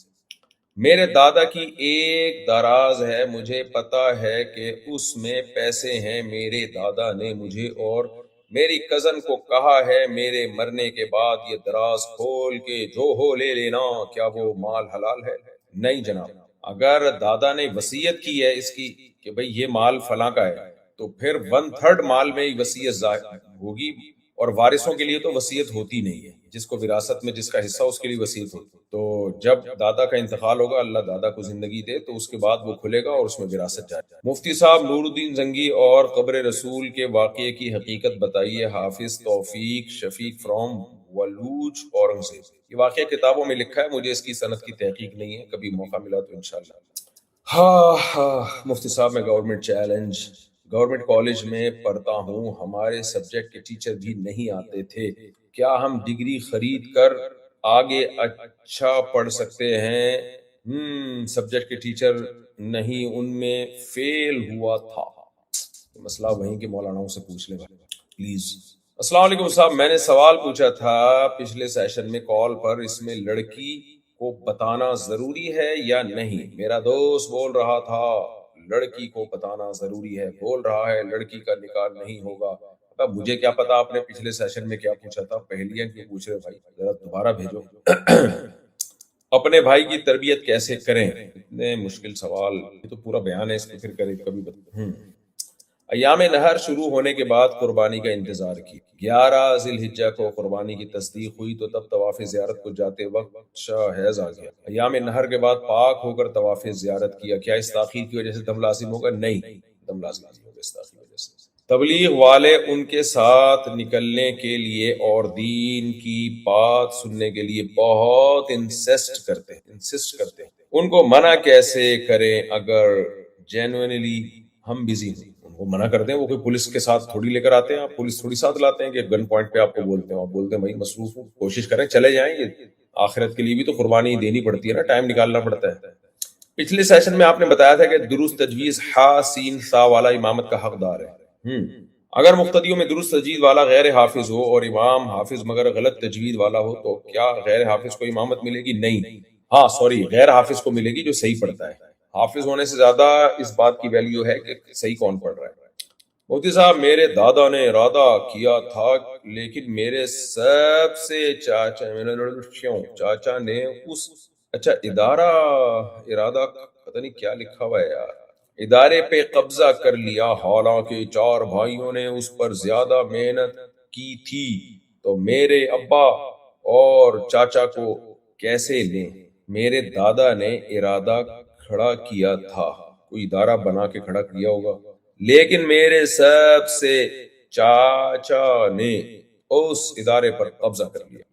میرے دادا کی ایک دراز ہے، مجھے پتا ہے کہ اس میں پیسے ہیں. میرے دادا نے مجھے اور میری کزن کو کہا ہے میرے مرنے کے بعد یہ دراز کھول کے جو ہو لے لینا. کیا وہ مال حلال ہے؟ نہیں جناب. اگر دادا نے وصیت کی ہے اس کی کہ بھئی یہ مال فلاں کا ہے تو پھر 1/3 مال میں ہی وصیت ہوگی، اور وارثوں کے لیے تو وصیت ہوتی نہیں ہے. جس کو وراثت میں جس کا حصہ اس کے لیے وصیت ہوتی. تو جب دادا کا انتقال ہوگا، اللہ دادا کو زندگی دے، تو اس کے بعد وہ کھلے گا اور اس میں وراثت جائے. مفتی صاحب نور الدین زنگی اور قبر رسول کے واقعے کی حقیقت بتائیے. حافظ توفیق شفیق فرام ولوج اورنگزیب. یہ واقعہ کتابوں میں لکھا ہے، مجھے اس کی سند کی تحقیق نہیں ہے، کبھی موقع ملا تو انشاءاللہ. مفتی صاحب میں گورنمنٹ چیلنج. گورنمنٹ کالج میں پڑھتا ہوں، ہمارے سبجیکٹ کے ٹیچر بھی نہیں آتے تھے. کیا ہم ڈگری خرید کر آگے اچھا پڑھ سکتے ہیں؟ سبجیکٹ کے ٹیچر نہیں، ان میں فیل ہوا تھا. مسئلہ وہیں کے مولانا سے پوچھ لے پلیز. السلام علیکم صاحب، میں نے سوال پوچھا تھا پچھلے سیشن میں کال پر، اس میں لڑکی کو بتانا ضروری ہے یا نہیں؟ میرا دوست بول رہا تھا لڑکی کو بتانا ضروری ہے، بول رہا ہے لڑکی کا نکاح نہیں ہوگا. اب مجھے کیا پتا آپ نے پچھلے سیشن میں کیا پوچھا تھا. پہلیاں کیوں پوچھ رہے بھائی؟ ذرا دوبارہ بھیجو. اپنے بھائی کی تربیت کیسے کریں؟ اتنے مشکل سوال، یہ تو پورا بیان ہے، اس کو پھر کرے کبھی. ایام نہر شروع ہونے کے بعد قربانی کا انتظار کی. 11 ذی الحجہ کو قربانی کی تصدیق ہوئی تو تب طواف زیارت کو جاتے وقت شاہ حیض آ گیا. ایام نہر کے بعد پاک ہو کر طواف زیارت کیا. کیا اس تاخیر کی وجہ سے دم لازم ہوگا؟ نہیں، دم لازم نہیں ہوگا اس تاخیر کی وجہ سے. تبلیغ والے ان کے ساتھ نکلنے کے لیے اور دین کی بات سننے کے لیے بہت انسسٹ کرتے ہیں. ان کو منع کیسے کریں اگر جینوئنلی ہم بزی ہیں؟ وہ منع کرتے ہیں. وہ کوئی پولیس کے ساتھ تھوڑی لے کر آتے ہیں، آپ پولیس تھوڑی ساتھ لاتے ہیں کہ گن پوائنٹ پہ آپ کو بولتے ہیں. آپ بولتے ہیں بھائی مصروف ہوں، کوشش کریں چلے جائیں. یہ آخرت کے لیے بھی تو قربانی دینی پڑتی ہے نا، ٹائم نکالنا پڑتا ہے. پچھلے سیشن میں آپ نے بتایا تھا کہ درست تجویز ہا سین سا والا امامت کا حقدار ہے. اگر مقتدیوں میں درست تجوید والا غیر حافظ ہو اور امام حافظ مگر غلط تجوید والا ہو تو کیا غیر حافظ کو امامت ملے گی؟ نہیں، غیر حافظ کو ملے گی جو صحیح پڑھتا ہے. حافظ ہونے سے زیادہ اس بات کی ویلیو ہے کہ صحیح کون پڑھ رہا ہے. مفتی صاحب میرے دادا نے ارادہ کیا تھا لیکن میرے سب سے چاچا نے اس ارادہ پتہ نہیں کیا لکھا ہوا ہے یار، ادارے پہ قبضہ کر لیا. حالانکہ 4 بھائیوں نے اس پر زیادہ محنت کی تھی تو میرے ابا اور چاچا کو کیسے لیں؟ میرے دادا نے ارادہ کھڑا کیا تھا، کوئی ادارہ بنا کے کھڑا کیا ہوگا، لیکن میرے سب سے چاچا نے اس ادارے پر قبضہ کر لیا.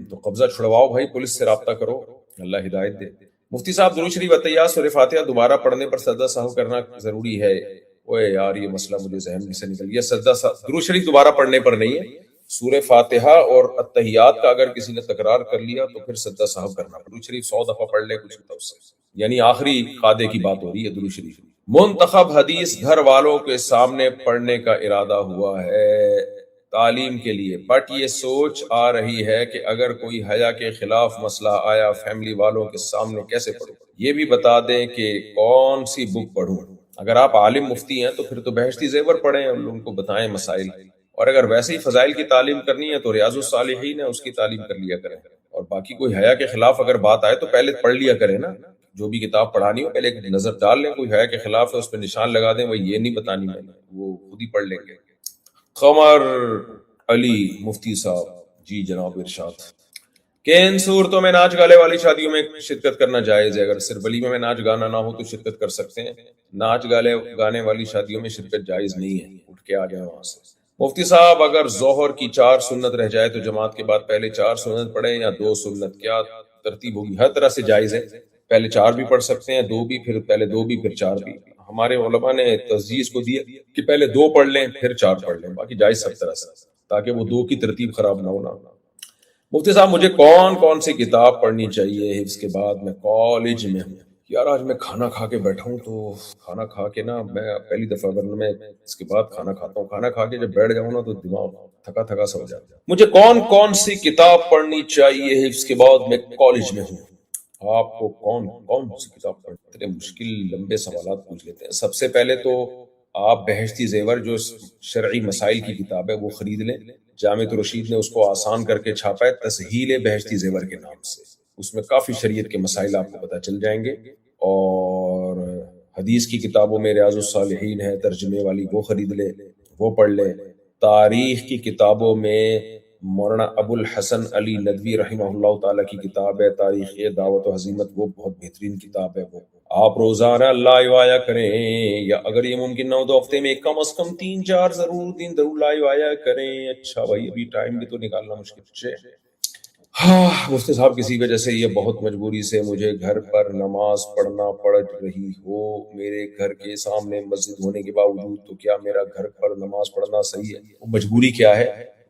تو قبضہ چھڑواؤ بھائی، پولیس سے رابطہ کرو، اللہ ہدایت دے. مفتی صاحب درود شریف اتحیات سورہ فاتحہ دوبارہ پڑھنے پر سجدہ سہو کرنا ضروری ہے؟ اوے یار یہ مسئلہ مجھے ذہن سے نکل گیا. درود شریف دوبارہ پڑھنے پر نہیں ہے، سورہ فاتحہ اور اتحیات کا اگر کسی نے تکرار کر لیا تو پھر سجدہ سہو کرنا. درود شریف 100 دفعہ پڑھ لے کچھ ہوتا اس سے، یعنی آخری قاعدے کی بات ہو رہی ہے درود شریف. منتخب حدیث گھر والوں کے سامنے پڑھنے کا ارادہ ہوا ہے تعلیم کے لیے، بٹ یہ سوچ آ رہی ہے کہ اگر کوئی حیا کے خلاف مسئلہ آیا فیملی والوں کے سامنے کیسے پڑھوں؟ یہ بھی بتا دیں کہ کون سی بک پڑھوں. اگر آپ عالم مفتی ہیں تو پھر تو بہشتی زیور پڑھیں اور ان کو بتائیں مسائل، اور اگر ویسے ہی فضائل کی تعلیم کرنی ہے تو ریاض الصالحین ہے اس کی تعلیم کر لیا کریں. اور باقی کوئی حیا کے خلاف اگر بات آئے تو پہلے پڑھ لیا کریں نا، جو بھی کتاب پڑھانی ہو پہلے ایک نظر ڈال لیں، کوئی حیا کے خلاف ہے اس پہ نشان لگا دیں، وہ یہ نہیں بتانی میں نے، وہ خود ہی پڑھ لیں گے. قمر علی مفتی صاحب جی جناب ارشاد. کہ ان صورتوں میں ناچ گالے والی شادیوں میں شرکت کرنا جائز ہے؟ اگر صرف ولیمے میں ناچ گانا نہ ہو تو شرکت کر سکتے ہیں. ناچ گانے والی شادیوں میں شرکت جائز نہیں ہے، اٹھ کے آ جائیں وہاں سے. مفتی صاحب اگر ظہر کی 4 سنت رہ جائے تو جماعت کے بعد پہلے 4 سنت پڑھیں یا 2 سنت، کیا ترتیب ہوگی؟ ہر طرح سے جائز ہے، پہلے 4 بھی پڑھ سکتے ہیں، 2 بھی، پھر پہلے 2 بھی پھر 4 بھی. ہمارے علماء نے تجویز کو دیا کہ پہلے 2 پڑھ لیں پھر 4 پڑھ لیں، باقی جائز سب طرح سے، تاکہ وہ 2 کی ترتیب خراب نہ ہونا. مفتی صاحب مجھے کون کون سی کتاب پڑھنی چاہیے حفظ کے بعد؟ میں کالج میں ہوں. یار آج میں کھانا کھا کے بیٹھا ہوں تو کھانا کھا کے نا میں پہلی دفعہ ورنہ میں اس کے بعد کھانا کھاتا ہوں، کھانا کھا کے جب بیٹھ جاؤں نا تو دماغ تھکا تھکا سا ہو جاتا ہے۔ مجھے کون کون سی کتاب پڑھنی چاہیے اس کے بعد میں کالج میں ہوں؟ آپ کو کون کون سی کتاب پڑھنی؟ اتنے مشکل لمبے سوالات پوچھ لیتے ہیں۔ سب سے پہلے تو آپ بہشتی زیور جو شرعی مسائل کی کتاب ہے وہ خرید لیں۔ جامع رشید نے اس کو آسان کر کے چھاپا ہے تسہیل بہشتی زیور کے نام سے، اس میں کافی شریعت کے مسائل آپ کو پتہ چل جائیں گے۔ اور حدیث کی کتابوں میں ریاض الصالحین ہے ترجمے والی، وہ خرید لے، وہ پڑھ لے۔ تاریخ کی کتابوں میں مولانا ابو الحسن علی ندوی رحمہ اللہ تعالیٰ کی کتاب ہے تاریخ دعوت و حزیمت، وہ بہت بہترین کتاب ہے۔ وہ آپ روزانہ لائیو آیا کریں، یا اگر یہ ممکن نہ ہو تو ہفتے میں کم از کم 3-4 ضرور لائیو آیا کریں۔ اچھا بھائی ابھی ٹائم بھی تو نکالنا مشکل ہے۔ ہاں مفتی صاحب کسی وجہ سے یہ بہت مجبوری سے مجھے گھر پر نماز پڑھنا پڑ رہی ہو، میرے گھر کے سامنے مسجد ہونے کے باوجود، تو کیا میرا گھر پر نماز پڑھنا صحیح ہے؟ وہ مجبوری کیا ہے؟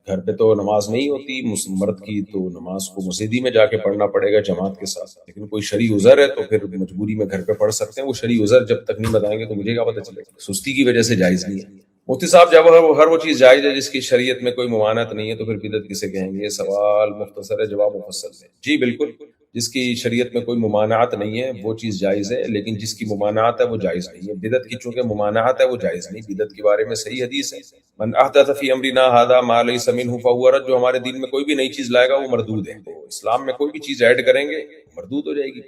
گھر پہ تو نماز نہیں ہوتی مرد کی، تو نماز کو مسجد میں جا کے پڑھنا پڑے گا جماعت کے ساتھ۔ لیکن کوئی شرعی عذر ہے تو پھر مجبوری میں گھر پہ پڑھ سکتے ہیں۔ وہ شرعی عذر جب تک نہیں بتائیں گے تو مجھے کیا پتہ چلے گا؟ سستی کی وجہ سے جائز نہیں ہے۔ مفتی صاحب جب ہر وہ چیز جائز ہے جس کی شریعت میں کوئی ممانعت نہیں ہے تو پھر بدعت کسے کہیں گے؟ یہ سوال مختصر ہے، جواب مفصل ہے۔ جی بالکل، جس کی شریعت میں کوئی ممانعت نہیں ہے وہ چیز جائز ہے، لیکن جس کی ممانعت ہے وہ جائز نہیں ہے۔ بدعت کی چونکہ ممانعت ہے وہ جائز نہیں۔ بدعت کے بارے میں صحیح حدیث ہے، من احدث فی امرنا ھذا ما لیس منہ فہو رد، جو ہمارے دین میں کوئی بھی نئی چیز لائے گا وہ مردود ہے۔ تو اسلام میں کوئی بھی چیز ایڈ کریں گے مردود ہو جائے گی۔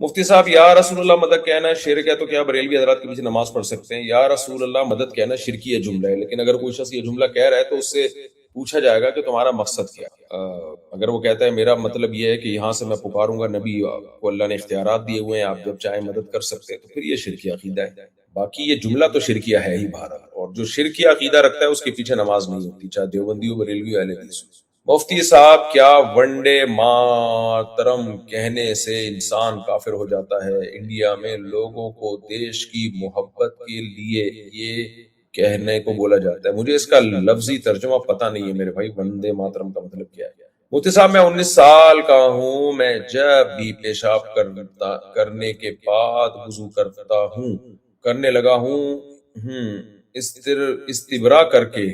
مفتی صاحب یا رسول اللہ مدد کہنا شرک ہے، تو کیا بریلوی حضرات کے پیچھے نماز پڑھ سکتے ہیں؟ یا رسول اللہ مدد کہنا شرکی جملہ ہے، لیکن اگر کوئی شخص یہ جملہ کہہ رہا ہے تو اس سے پوچھا جائے گا کہ تمہارا مقصد کیا ہے۔ اگر وہ کہتا ہے میرا مطلب یہ ہے کہ یہاں سے میں پکاروں گا، نبی کو اللہ نے اختیارات دیے ہوئے ہیں، آپ جب چاہیں مدد کر سکتے ہیں، تو پھر یہ شرکی عقیدہ ہے۔ باقی یہ جملہ تو شرکیہ ہے ہی بہرحال، اور جو شرکیہ عقیدہ رکھتا ہے اس کے پیچھے نماز نہیں ہوتی، چاہے دیوبندی ہو، بریلوی ہو، اہل حدیث ہو۔ مفتی صاحب کیا ونڈے ماترم کہنے سے انسان کافر ہو جاتا ہے؟ انڈیا میں لوگوں کو دیش کی محبت کے لیے یہ کہنے کو بولا جاتا ہے۔ مجھے اس کا لفظی ترجمہ پتہ نہیں ہے میرے بھائی، ونڈے ماترم کا مطلب کیا ہے؟ مفتی صاحب میں 19 سال کا ہوں، میں جب بھی پیشاب کرنے کے بعد وضو کرنے لگا ہوں استبرا کر کے،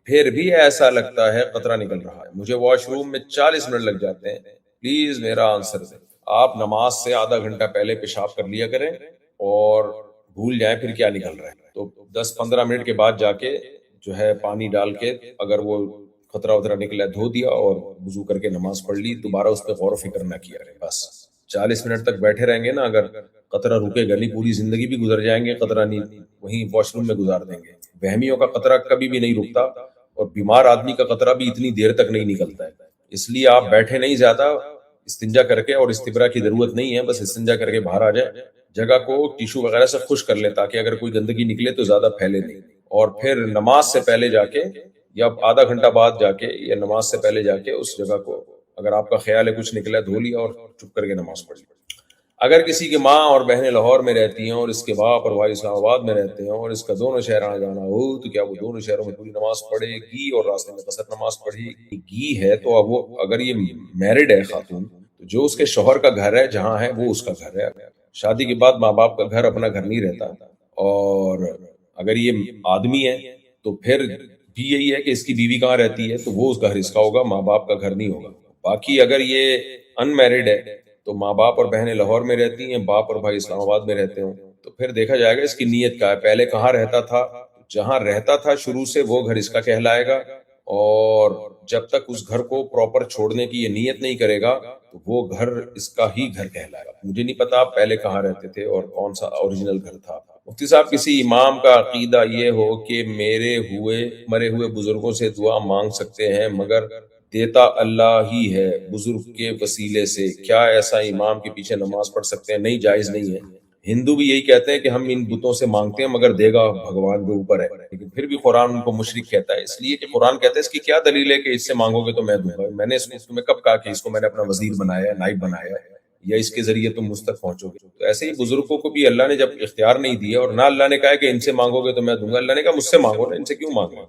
پھر بھی ایسا لگتا ہے قطرہ نکل رہا ہے، مجھے واش روم میں 40 منٹ لگ جاتے ہیں، پلیز میرا آنسر دیں۔ آپ نماز سے آدھا گھنٹہ پہلے پیشاب کر لیا کریں اور بھول جائیں پھر کیا نکل رہا ہے، تو 10-15 منٹ کے بعد جا کے جو ہے پانی ڈال کے اگر وہ قطرہ اترا نکلا دھو دیا اور وضو کر کے نماز پڑھ لی، دوبارہ اس پہ غور و فکر نہ کیا کریں۔ بس 40 منٹ تک بیٹھے رہیں گے نا، اگر قطرہ رکے گا نہیں، پوری زندگی بھی گزر جائیں گے، قطرہ نہیں وہیں واش روم میں گزار دیں گے۔ وہمیوں کا قطرہ کبھی بھی نہیں رکتا، اور بیمار آدمی کا قطرہ بھی اتنی دیر تک نہیں نکلتا ہے۔ اس لیے آپ بیٹھے نہیں زیادہ، استنجا کر کے، اور استبرا کی ضرورت نہیں ہے، بس استنجا کر کے باہر آ جائے، جگہ کو ٹیشو وغیرہ سے خشک کر لیں تاکہ اگر کوئی گندگی نکلے تو زیادہ پھیلے نہیں، اور پھر نماز سے پہلے جا کے یا آدھا گھنٹہ بعد جا کے یا نماز سے پہلے جا کے اس جگہ کو اگر آپ کا خیال ہے کچھ نکلا دھو لیا اور چپ کر کے نماز پڑھ لی۔ اگر کسی کی ماں اور بہنیں لاہور میں رہتی ہیں اور اس کے باپ اور بھائی اسلام آباد میں رہتے ہیں اور اس کا دونوں شہر آنا جانا ہو، تو کیا وہ دونوں شہروں میں پوری نماز پڑھے گی اور راستے میں قصر نماز پڑھے گی؟ ہے تو اب وہ اگر یہ میرڈ ہے خاتون، تو جو اس کے شوہر کا گھر ہے جہاں ہے وہ اس کا گھر ہے۔ شادی کے بعد ماں باپ کا گھر اپنا گھر نہیں رہتا، اور اگر یہ آدمی ہے تو پھر بھی یہی ہے کہ اس کی بیوی کہاں رہتی ہے تو وہ اس گھر اس کا ہوگا، ماں باپ کا گھر نہیں ہوگا۔ باقی اگر یہ ان میرڈ ہے تو ماں باپ اور بہنیں لاہور میں رہتی ہیں، باپ اور بھائی اسلام آباد میں رہتے ہوں، تو پھر دیکھا جائے گا اس کی نیت کیا ہے۔ پہلے کہاں رہتا تھا، جہاں رہتا تھا شروع سے وہ گھر اس کا کہلائے گا، اور جب تک اس گھر کو پراپر چھوڑنے کی یہ نیت نہیں کرے گا تو وہ گھر اس کا ہی گھر کہلائے گا۔ مجھے نہیں پتا آپ پہلے کہاں رہتے تھے اور کون سا اوریجنل گھر تھا۔ مفتی صاحب کسی امام کا عقیدہ یہ ہو کہ مرے ہوئے بزرگوں سے دعا مانگ سکتے ہیں مگر دیتا اللہ ہی ہے بزرگ کے وسیلے سے، کیا ایسا امام کے پیچھے نماز پڑھ سکتے ہیں؟ نہیں، جائز نہیں ہے۔ ہندو بھی یہی کہتے ہیں کہ ہم ان بتوں سے مانگتے ہیں مگر دے گا بھگوان جو اوپر ہے، لیکن پھر بھی قرآن ان کو مشرک کہتا ہے، اس لیے کہ قرآن کہتا ہے اس کی کیا دلیل ہے کہ اس سے مانگو گے تو میں دوں گا؟ میں نے اس کو تمہیں کب کہا کہ اس کو میں نے اپنا وزیر بنایا ہے، نائب بنایا ہے، یا اس کے ذریعے تم مجھ تک پہنچو گے؟ تو ایسے ہی بزرگوں کو بھی اللہ نے جب اختیار نہیں دیا، اور نہ اللہ نے کہا کہ ان سے مانگو گے تو میں دوں گا، اللہ نے کہا مجھ سے مانگو نا، ان سے کیوں مانگو؟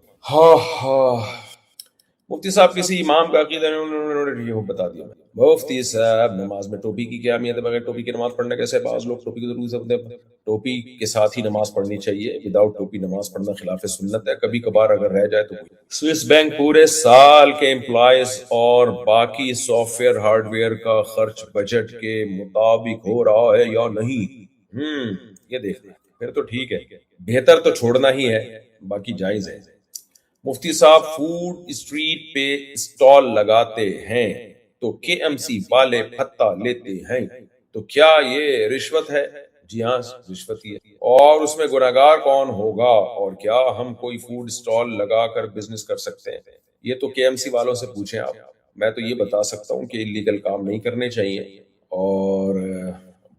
مفتی صاحب کسی امام کا عقیدہ یہ بتا دیا. مفتی صاحب نماز میں ٹوپی کی کیا اہمیت ہے؟ بغیر ٹوپی کی نماز پڑھنے کیسے؟ بعض لوگ ٹوپی کی ضرورت ہوتے ہیں. ٹوپی کے ساتھ ہی نماز پڑھنی چاہیے. وداؤٹ ٹوپی نماز پڑھنا خلاف سنت ہے. کبھی کبھار اگر رہ جائے تو. سوئس بینک پورے سال کے امپلائیز اور باقی سافٹ ویئر ہارڈ ویئر کا خرچ بجٹ کے مطابق ہو رہا ہے یا نہیں؟ یہ دیکھنا پھر تو ٹھیک ہے. بہتر تو چھوڑنا ہی ہے، باقی جائز ہے. مفتی صاحب فوڈ اسٹریٹ پہ اسٹال لگاتے ہیں تو کے ایم سی والے پھتا لیتے ہیں، تو کیا یہ رشوت ہے؟ جی ہاں، رشوت ہی ہے. اور اس میں گناہگار کون ہوگا؟ اور کیا ہم کوئی فوڈ اسٹال لگا کر بزنس کر سکتے ہیں؟ یہ تو کے ایم سی والوں سے پوچھیں آپ. میں تو یہ بتا سکتا ہوں کہ انلیگل کام نہیں کرنے چاہیے، اور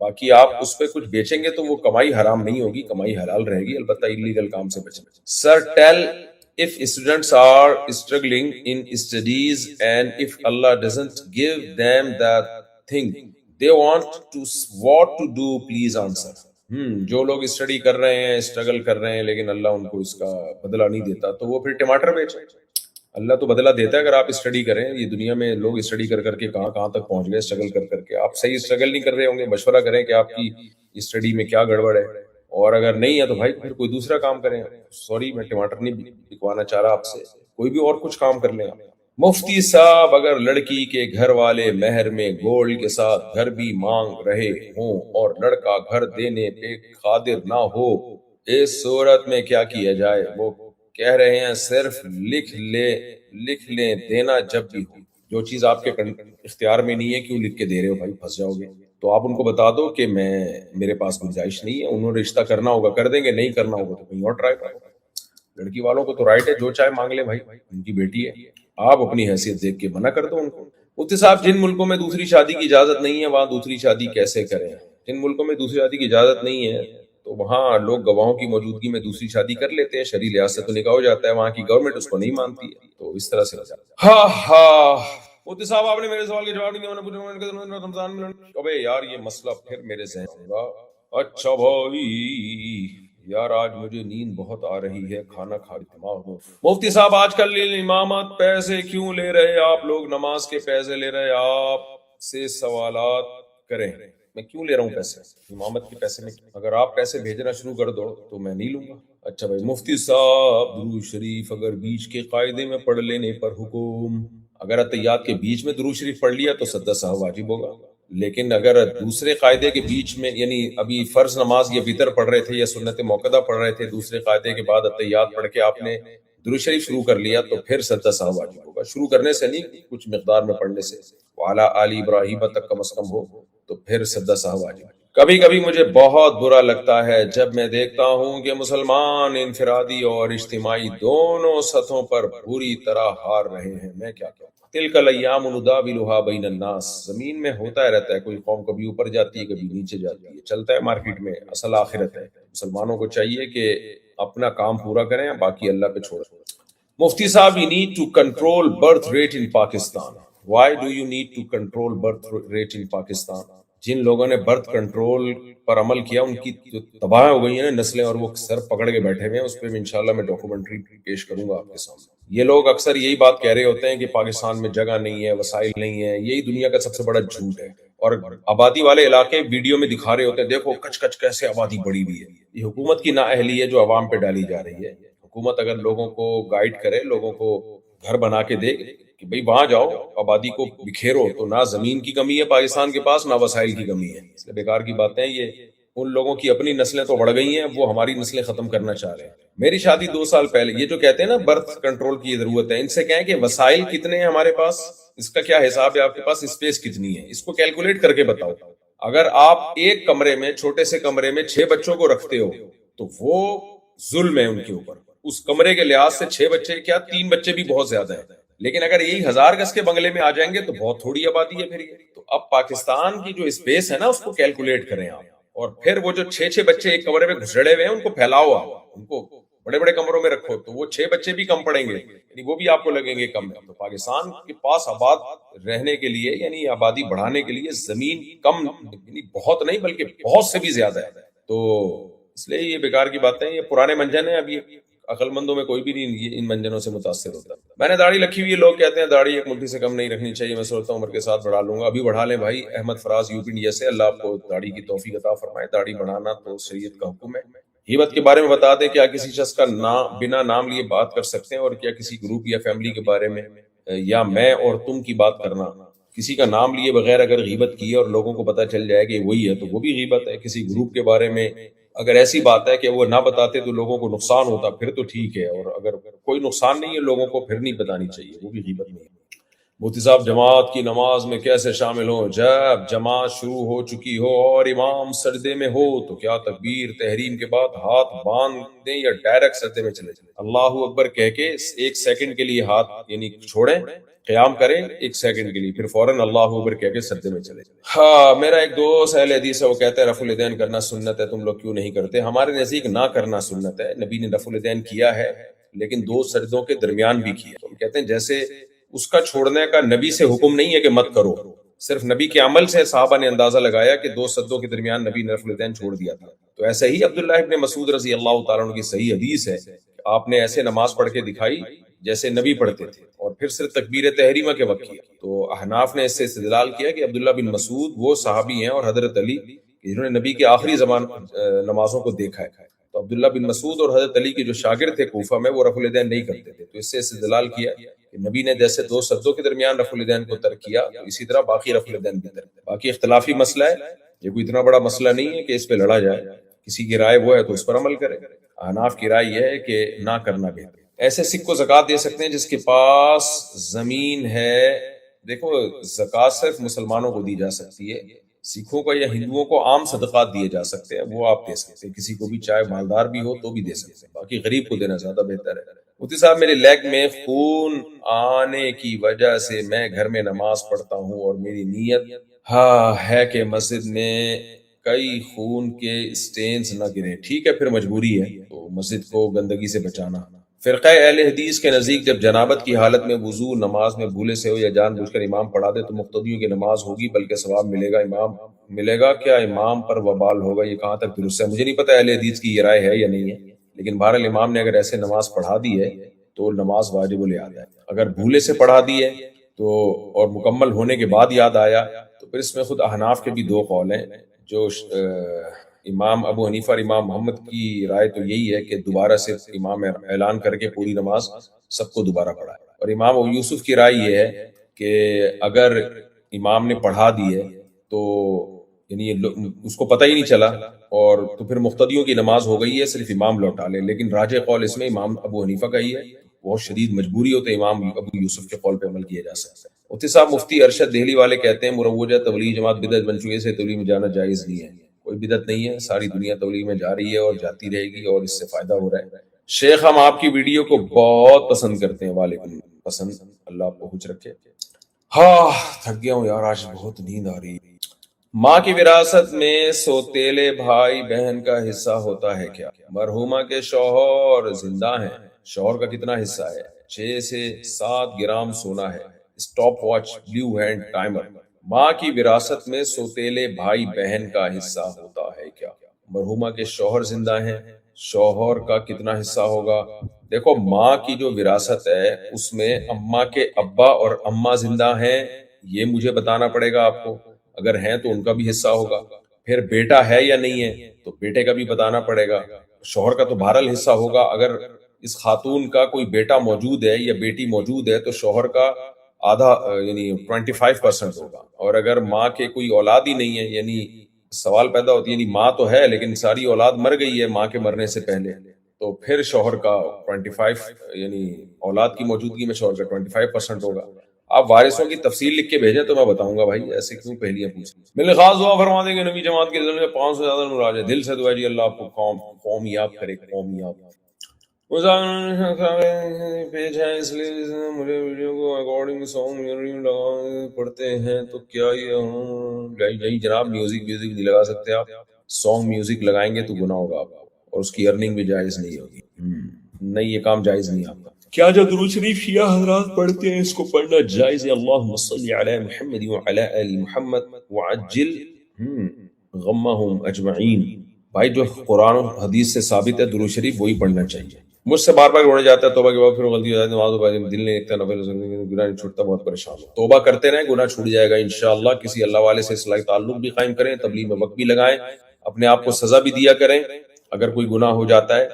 باقی آپ اس پہ کچھ بیچیں گے تو وہ کمائی حرام نہیں ہوگی، کمائی حلال رہے گی. البتہ انلیگل کام سے بچیں. سر tell if students are struggling in studies and if Allah doesn't give them that thing they want to what to do, please answer. جو لوگ اسٹڈی کر رہے ہیں، اسٹرگل کر رہے ہیں، لیکن اللہ ان کو اس کا بدلہ نہیں دیتا، تو وہ پھر ٹماٹر بیچیں. اللہ تو بدلہ دیتا ہے اگر آپ اسٹڈی کریں. یہ دنیا میں لوگ اسٹڈی کر کر کے کہاں کہاں تک پہنچ گئے اسٹرگل کر کر کے. آپ صحیح اسٹرگل نہیں کر رہے ہوں گے، مشورہ کریں کہ آپ کی اسٹڈی میں کیا گڑبڑ ہے، اور اگر نہیں ہے تو بھائی پھر کوئی دوسرا کام کریں. سوری میں ٹماٹر نہیں بکوانا چاہ رہا آپ سے، کوئی بھی اور کچھ کام کر لیں. مفتی صاحب اگر لڑکی کے گھر والے مہر میں گولڈ کے ساتھ گھر بھی مانگ رہے ہوں اور لڑکا گھر دینے پہ قادر نہ ہو، اس صورت میں کیا کیا جائے؟ وہ کہہ رہے ہیں صرف لکھ لیں دینا جب بھی ہو. جو چیز آپ کے اختیار میں نہیں ہے کیوں لکھ کے دے رہے ہو بھائی؟ پھنس جاؤ گے. تو آپ ان کو بتا دو کہ میرے پاس گنجائش نہیں ہے. انہوں نے رشتہ کرنا ہوگا کر دیں گے، نہیں کرنا ہوگا تو کہیں اور ٹرائی کرو. لڑکی والوں کو تو رائٹ ہے، جو چاہے مانگ لے بھائی، ان کی بیٹی ہے. آپ اپنی حیثیت دیکھ کے منع کر دو ان کو. مفتی صاحب جن ملکوں میں دوسری شادی کی اجازت نہیں ہے وہاں دوسری شادی کیسے کریں؟ جن ملکوں میں دوسری شادی کی اجازت نہیں ہے تو وہاں لوگ گواہوں کی موجودگی میں دوسری شادی کر لیتے ہیں. شرعی لحاظ سے تو نکاح ہو جاتا ہے، وہاں کی گورنمنٹ اس کو نہیں مانتی ہے، تو اس طرح سے ہو جاتا ہے. ہاں مفتی صاحب آپ نے میرے سوال کے جواب نہیں. رمضان میں ابے یار یہ مسئلہ پھر میرے ذہن ہوگا. اچھا بھائی یار آج مجھے نیند بہت آ رہی ہے، کھانا کھا دماغ میں. مفتی صاحب آج کل امامت پیسے کیوں لے رہے؟ آپ لوگ نماز کے پیسے لے رہے، آپ سے سوالات کریں. میں کیوں لے رہا ہوں پیسے؟ امامت کے پیسے میں اگر آپ پیسے بھیجنا شروع کر دو تو میں نہیں لوں گا. اچھا بھائی مفتی صاحب درود شریف اگر بیچ کے قاعدے میں پڑھ لینے پر حکم، اگر اتحیات کے بیچ میں درود شریف پڑھ لیا تو سجدہ سہو واجب ہوگا. لیکن اگر دوسرے قاعدے کے بیچ میں، یعنی ابھی فرض نماز یا وتر پڑھ رہے تھے یا سنت موقدہ پڑھ رہے تھے، دوسرے قاعدے کے بعد اتحیات پڑھ کے آپ نے درود شریف شروع کر لیا تو پھر سجدہ سہو واجب ہوگا. شروع کرنے سے نہیں، کچھ مقدار میں پڑھنے سے. وعلی آل ابراہیم تک کم از کم ہو تو پھر سجدہ سہو واجب. کبھی کبھی مجھے بہت برا لگتا ہے جب میں دیکھتا ہوں کہ مسلمان انفرادی اور اجتماعی دونوں سطحوں پر بری طرح ہار رہے ہیں. میں کیا کہوں؟ تلک الایام نداولها بین الناس. زمین میں ہوتا ہے رہتا ہے، کوئی قوم کبھی اوپر جاتی ہے کبھی نیچے جاتی ہے، چلتا ہے مارکیٹ میں. اصل آخرت ہے. مسلمانوں کو چاہیے کہ اپنا کام پورا کریں، باقی اللہ پہ چھوڑیں. مفتی صاحب you need to control birth rate in Pakistan. Why do you need to control birth rate in Pakistan? جن لوگوں نے برتھ کنٹرول پر عمل کیا ان کی جو تباہ ہو گئی ہیں نسلیں، اور وہ سر پکڑ کے بیٹھے ہوئے ہیں. اس پہ انشاءاللہ میں ڈاکومنٹری پیش کروں گا آپ کے سامنے. یہ لوگ اکثر یہی بات کہہ رہے ہوتے ہیں کہ پاکستان میں جگہ نہیں ہے، وسائل نہیں ہے. یہی دنیا کا سب سے بڑا جھوٹ ہے. اور آبادی والے علاقے ویڈیو میں دکھا رہے ہوتے ہیں، دیکھو کچ کچ کیسے آبادی بڑی ہوئی ہے. یہ حکومت کی نااہلی ہے جو عوام پہ ڈالی جا رہی ہے. حکومت اگر لوگوں کو گائیڈ کرے، لوگوں کو گھر بنا کے دے کہ بھئی وہاں جاؤ، آبادی کو بکھیرو، تو نہ زمین کی کمی ہے پاکستان کے پاس، نہ وسائل کی کمی ہے. اس لیے بیکار کی باتیں. یہ ان لوگوں کی اپنی نسلیں تو بڑھ گئی ہیں، وہ ہماری نسلیں ختم کرنا چاہ رہے ہیں. میری شادی 2 سال پہلے. یہ جو کہتے ہیں نا برتھ کنٹرول کی ضرورت ہے، ان سے کہیں کہ وسائل کتنے ہیں ہمارے پاس، اس کا کیا حساب ہے، آپ کے پاس اسپیس کتنی ہے، اس کو کیلکولیٹ کر کے بتاؤ. اگر آپ ایک کمرے میں، چھوٹے سے کمرے میں 6 بچوں کو رکھتے ہو تو وہ ظلم ہے ان کے اوپر. اس کمرے کے لحاظ سے 6 بچے کیا، 3 بچے بھی بہت زیادہ ہیں. لیکن اگر یہی 1000 گز کے بنگلے میں آ جائیں گے تو بہت تھوڑی آبادی ہے پھر یہ. تو اب پاکستان کی جو اسپیس ہے نا اس کو کیلکولیٹ کریں آپ، اور پھر وہ جو 6 بچے ایک کمرے میں گھسڑے ہوئے ہیں ان کو پھیلاؤ، آپ ان کو بڑے بڑے کمروں میں رکھو تو وہ 6 بچے بھی کم پڑیں گے، یعنی وہ بھی آپ کو لگیں گے کم. تو پاکستان کے پاس آباد رہنے کے لیے، یعنی آبادی بڑھانے کے لیے زمین کم، یعنی بہت نہیں بلکہ بہت سے بھی زیادہ ہے. تو اس لیے یہ بیکار کی باتیں، یہ پرانے منجن ہیں. اب یہ عقل مندوں میں کوئی بھی نہیں ان منجنوں سے متاثر ہوتا. میں نے داڑھی رکھی ہوئی ہے، لوگ کہتے ہیں داڑھی ایک مٹھی سے کم نہیں رکھنی چاہیے. میں سوچتا ہوں عمر کے ساتھ بڑھا لوں گا. ابھی بڑھا لیں بھائی. احمد فراز یو پی انڈیا سے. اللہ آپ کو داڑھی کی توفیق عطا فرمائے. داڑھی بڑھانا تو شریعت کا حکم ہے. غیبت کے بارے میں بتا دیں، کیا کسی شخص کا بنا نام لیے بات کر سکتے ہیں؟ اور کیا کسی گروپ یا فیملی کے بارے میں یا میں اور تم کی بات کرنا، کسی کا نام لیے بغیر اگر غیبت کی اور لوگوں کو پتہ چل جائے کہ وہی ہے تو وہ بھی غیبت ہے. کسی گروپ کے بارے میں اگر ایسی بات ہے کہ وہ نہ بتاتے تو لوگوں کو نقصان ہوتا پھر تو ٹھیک ہے، اور اگر کوئی نقصان نہیں ہے لوگوں کو پھر نہیں بتانی چاہیے، وہ بھی غیبت نہیں ہے. مفتی صاحب جماعت کی نماز میں کیسے شامل ہوں؟ جب جماعت شروع ہو چکی ہو اور امام سجدے میں ہو تو کیا تکبیر تحریم کے بعد ہاتھ باندھ دیں یا ڈائریکٹ سجدے میں چلے جائیں؟ اللہ اکبر کہہ کے 1 سیکنڈ کے لیے ہاتھ یعنی چھوڑیں، قیام کریں 1 سیکنڈ کے لیے، پھر فوراً اللہ اکبر کہہ کے سجدے میں چلے جائیں. ہاں، میرا ایک دوست اہل حدیث ہے، وہ کہتا ہے رفع الیدین کرنا سنت ہے، تم لوگ کیوں نہیں کرتے؟ ہمارے نزدیک نہ کرنا سنت ہے. نبی نے رفع الیدین کیا ہے لیکن 2 سجدوں کے درمیان بھی کیا. ہم کہتے ہیں جیسے اس کا چھوڑنے کا نبی سے حکم نہیں ہے کہ مت کرو، صرف نبی کے عمل سے صحابہ نے اندازہ لگایا کہ 2 سجدوں کے درمیان نبی نے رفع الیدین چھوڑ دیا تھا. تو ایسے ہی عبداللہ ابن مسعود رضی اللہ تعالیٰ عنہ کی صحیح حدیث ہے کہ آپ نے ایسے نماز پڑھ کے دکھائی جیسے نبی پڑھتے تھے، اور پھر صرف تکبیر تحریمہ کے وقت کیا. تو احناف نے اس سے استدلال کیا کہ عبداللہ بن مسعود وہ صحابی ہیں اور حضرت علی جنہوں نے نبی کے آخری زمان نمازوں کو دیکھا ہے. تو عبداللہ بن مسعود اور حضرت علی کے جو شاگرد تھے کوفہ میں وہ رفع الیدین نہیں کرتے تھے. تو اس سے استدلال کیا کہ نبی نے جیسے 2 سجدوں کے درمیان رفع الیدین کو ترک کیا تو اسی طرح باقی رفع الیدین بھی ترک. باقی اختلافی مسئلہ ہے، یہ کوئی اتنا بڑا مسئلہ نہیں ہے کہ اس پہ لڑا جائے. کسی کی رائے وہ ہے تو اس پر عمل کرے. احناف کی رائے یہ ہے کہ نہ کرنا بہتر. ایسے سکھ کو زکوٰۃ دے سکتے ہیں جس کے پاس زمین ہے؟ دیکھو زکوٰۃ صرف مسلمانوں کو دی جا سکتی ہے، سکھوں کو یا ہندوؤں کو عام صدقات دیے جا سکتے ہیں، وہ آپ دے سکتے ہیں. کسی کو بھی چاہے مالدار بھی ہو تو بھی دے سکتے ہیں. باقی غریب کو دینا زیادہ بہتر ہے. مفتی صاحب میرے لیگ میں خون آنے کی وجہ سے میں گھر میں نماز پڑھتا ہوں اور میری نیت ہے کہ مسجد میں کئی خون کے سٹینز نہ گریں. ٹھیک ہے، پھر مجبوری ہے تو مسجد کو گندگی سے بچانا. فرقہ اہل حدیث کے نزدیک جب جنابت کی حالت میں وضو نماز میں بھولے سے ہو یا جان بوجھ کر امام پڑھا دے تو مقتدیوں کی نماز ہوگی بلکہ ثواب ملے گا. امام ملے گا کیا امام پر وبال ہوگا؟ یہ کہاں تک درست ہے؟ مجھے نہیں پتا اہل حدیث کی یہ رائے ہے یا نہیں ہے، لیکن بہرحال امام نے اگر ایسے نماز پڑھا دی ہے تو نماز واجب الادا ہے. اگر بھولے سے پڑھا دی ہے تو اور مکمل ہونے کے بعد یاد آیا تو پھر اس میں خود احناف کے بھی 2 قول ہیں. جو امام ابو حنیفہ اور امام محمد کی رائے تو یہی ہے کہ دوبارہ سے امام اعلان کر کے پوری نماز سب کو دوبارہ پڑھائے، اور امام ابو یوسف کی رائے یہ ہے کہ اگر امام نے پڑھا دی ہے تو یعنی اس کو پتہ ہی نہیں چلا اور تو پھر مقتدیوں کی نماز ہو گئی ہے، صرف امام لوٹا لے. لیکن راجح قول اس میں امام ابو حنیفہ کا ہی ہے. بہت شدید مجبوری ہو تو امام ابو یوسف کے قول پہ عمل کیا جا سکتا ہے. مفتی صاحب مفتی ارشد دہلی والے کہتے ہیں مروجہ تبلیغ جماعت بدعت بن چکی ہے، تبلیغ میں جانا جائز نہیں ہے. کوئی بدعت نہیں ہے، ساری دنیا تبلیغ میں جا رہی ہے اور جاتی رہے گی اور اس سے فائدہ ہو رہا ہے. شیخ ہم آپ کی ویڈیو کو بہت پسند کرتے ہیں. وعلیکم پسند، اللہ آپ کو خوش رکھے. ہاں تھک گیا ہوں یار، آج بہت نیند آ رہی. ماں کی وراثت میں سوتیلے بھائی بہن کا حصہ ہوتا ہے کیا؟ مرحومہ کے شوہر زندہ ہیں، شوہر کا کتنا حصہ ہے؟ 6 سے 7 گرام سونا ہے. Stop watch blue hand timer. ماں کی وراثت میں سوتیلے بھائی بہن کا حصہ ہوتا ہے کیا؟ مرحومہ کے شوہر زندہ ہیں، شوہر کا کتنا حصہ ہوگا؟ دیکھو ماں کی جو وراثت ہے اس میں اماں کے ابا اور اماں زندہ ہیں، یہ مجھے بتانا پڑے گا آپ کو. اگر ہیں تو ان کا بھی حصہ ہوگا. پھر بیٹا ہے یا نہیں ہے تو بیٹے کا بھی بتانا پڑے گا. شوہر کا تو بہرحال حصہ ہوگا. اگر اس خاتون کا کوئی بیٹا موجود ہے یا بیٹی موجود ہے تو شوہر کا آدھا یعنی 25% ہوگا. اور اگر ماں کے کوئی اولاد ہی نہیں ہے، یعنی سوال پیدا ہوتی ہے یعنی ماں تو ہے لیکن ساری اولاد مر گئی ہے ماں کے مرنے سے پہلے، تو پھر شوہر کا 25 یعنی اولاد کی موجودگی میں شوہر کا 25% ہوگا. آپ وارثوں کی تفصیل لکھ کے بھیجیں تو میں بتاؤں گا بھائی، ایسے کیوں پہلیاں پوچھیں. میرے خاص دعا فرما دیں گے نبی جماعت کے ذریعے 500 سے زیادہ نور آ جائے. دل سے دعا جی اللہ آپ کو قومیاب کرے، قومیاب. پیج ہے اس لیے مجھے ویڈیو کو ریکارڈنگ سانگ پڑھتے ہیں تو کیا یہ جناب میوزک نہیں لگا سکتے آپ. سانگ میوزک لگائیں گے تو گناہ ہوگا آپ کو اور اس کی ارننگ بھی جائز نہیں ہوگی. نہیں یہ کام جائز نہیں آپ کا. کیا جو درود شریف شیعہ حضرات پڑھتے ہیں اس کو پڑھنا جائز ہے؟ اللہم صلی علی محمد وعلی آل محمد وعجل غمہم اجمعین. بھائی جو قرآن و حدیث سے ثابت ہے درود شریف وہی پڑھنا چاہیے. مجھ سے بار بار رونے جاتا ہے، توبہ کے بعد پھر غلطی ہو جاتی ہے، نماز پڑھ دل نے اتنا نفل گناہ نہیں چھوٹتا، بہت پریشان ہوں۔ توبہ کرتے رہیں، گناہ چھوٹ جائے گا انشاءاللہ۔ کسی اللہ والے سے اصلاحی تعلق بھی قائم کریں، تبلیغ میں وقت بھی لگائیں، اپنے آپ کو سزا بھی دیا کریں اگر کوئی گناہ ہو جاتا ہے،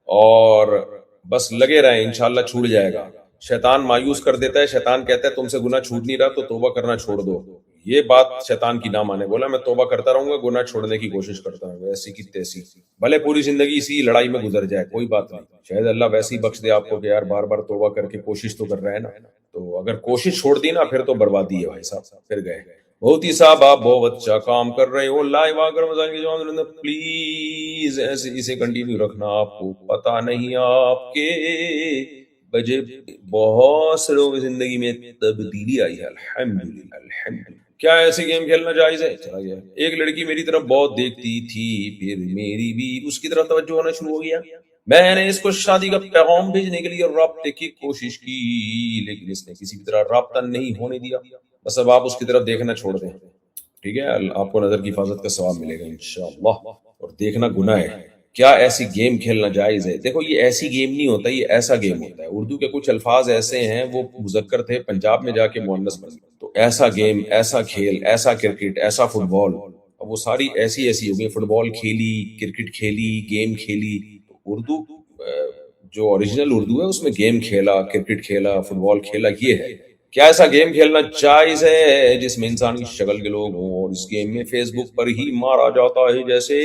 اور بس لگے رہیں، انشاءاللہ چھوٹ جائے گا۔ شیطان مایوس کر دیتا ہے، شیطان کہتا ہے تم سے گناہ چھوٹ نہیں رہا تو توبہ کرنا چھوڑ دو، یہ بات شیطان کی نہ مانے، بولا میں توبہ کرتا رہوں گا، گناہ چھوڑنے کی کوشش کرتا ہوں، ایسی کی تیسی، بھلے پوری زندگی اسی لڑائی میں گزر جائے، کوئی بات نہیں، شاید اللہ ویسے ہی بخش دے آپ کو کہ یار بار بار توبہ کر کے کوشش تو کر رہے ہیں نا۔ تو اگر کوشش چھوڑ دی نا پھر تو بربادی ہے بھائی صاحب، پھر گئے۔ بہت ہی صاحب آپ بہت اچھا کام کر رہے ہو، لائیو آ کر رمضان کے جوان پلیز ایسے اسے کنٹینیو رکھنا، آپ کو پتہ نہیں آپ کے بجے بہت سے لوگوں کی زندگی میں تبدیلی آئی ہے، الحمدللہ الحمدللہ۔ کیا ایسے گیم کھیلنا جائز ہے؟ چلا گیا۔ ایک لڑکی میری طرف بہت دیکھتی تھی، پھر میری بھی اس کی طرف توجہ ہونا شروع ہو گیا، میں نے اس کو شادی کا پیغام بھیجنے کے لیے رابطے کی کوشش کی، لیکن اس نے کسی بھی طرح رابطہ نہیں ہونے دیا۔ بس اب آپ اس کی طرف دیکھنا چھوڑ دیں، ٹھیک ہے؟ آپ کو نظر کی حفاظت کا ثواب ملے گا انشاءاللہ، اور دیکھنا گناہ ہے۔ کیا ایسی گیم کھیلنا جائز ہے؟ دیکھو یہ ایسی گیم نہیں ہوتا، یہ ایسا گیم ہوتا ہے۔ اردو کے کچھ الفاظ ایسے ہیں وہ مذکر تھے، پنجاب میں جا کے مؤنث بن گئے، تو ایسا گیم، ایسا کھیل، ایسا کرکٹ، ایسا فٹ بال، اب وہ ساری ایسی ہو گئی، فٹ بال کھیلی، کرکٹ کھیلی، گیم کھیلی۔ تو اردو جو اوریجنل اردو ہے اس میں گیم کھیلا، کرکٹ کھیلا، فٹ بال کھیلا، یہ ہے۔ کیا ایسا گیم کھیلنا جائز ہے جس میں انسان کی شکل کے لوگ ہوں، اور اس گیم میں فیس بک پر ہی مارا جاتا ہے، جیسے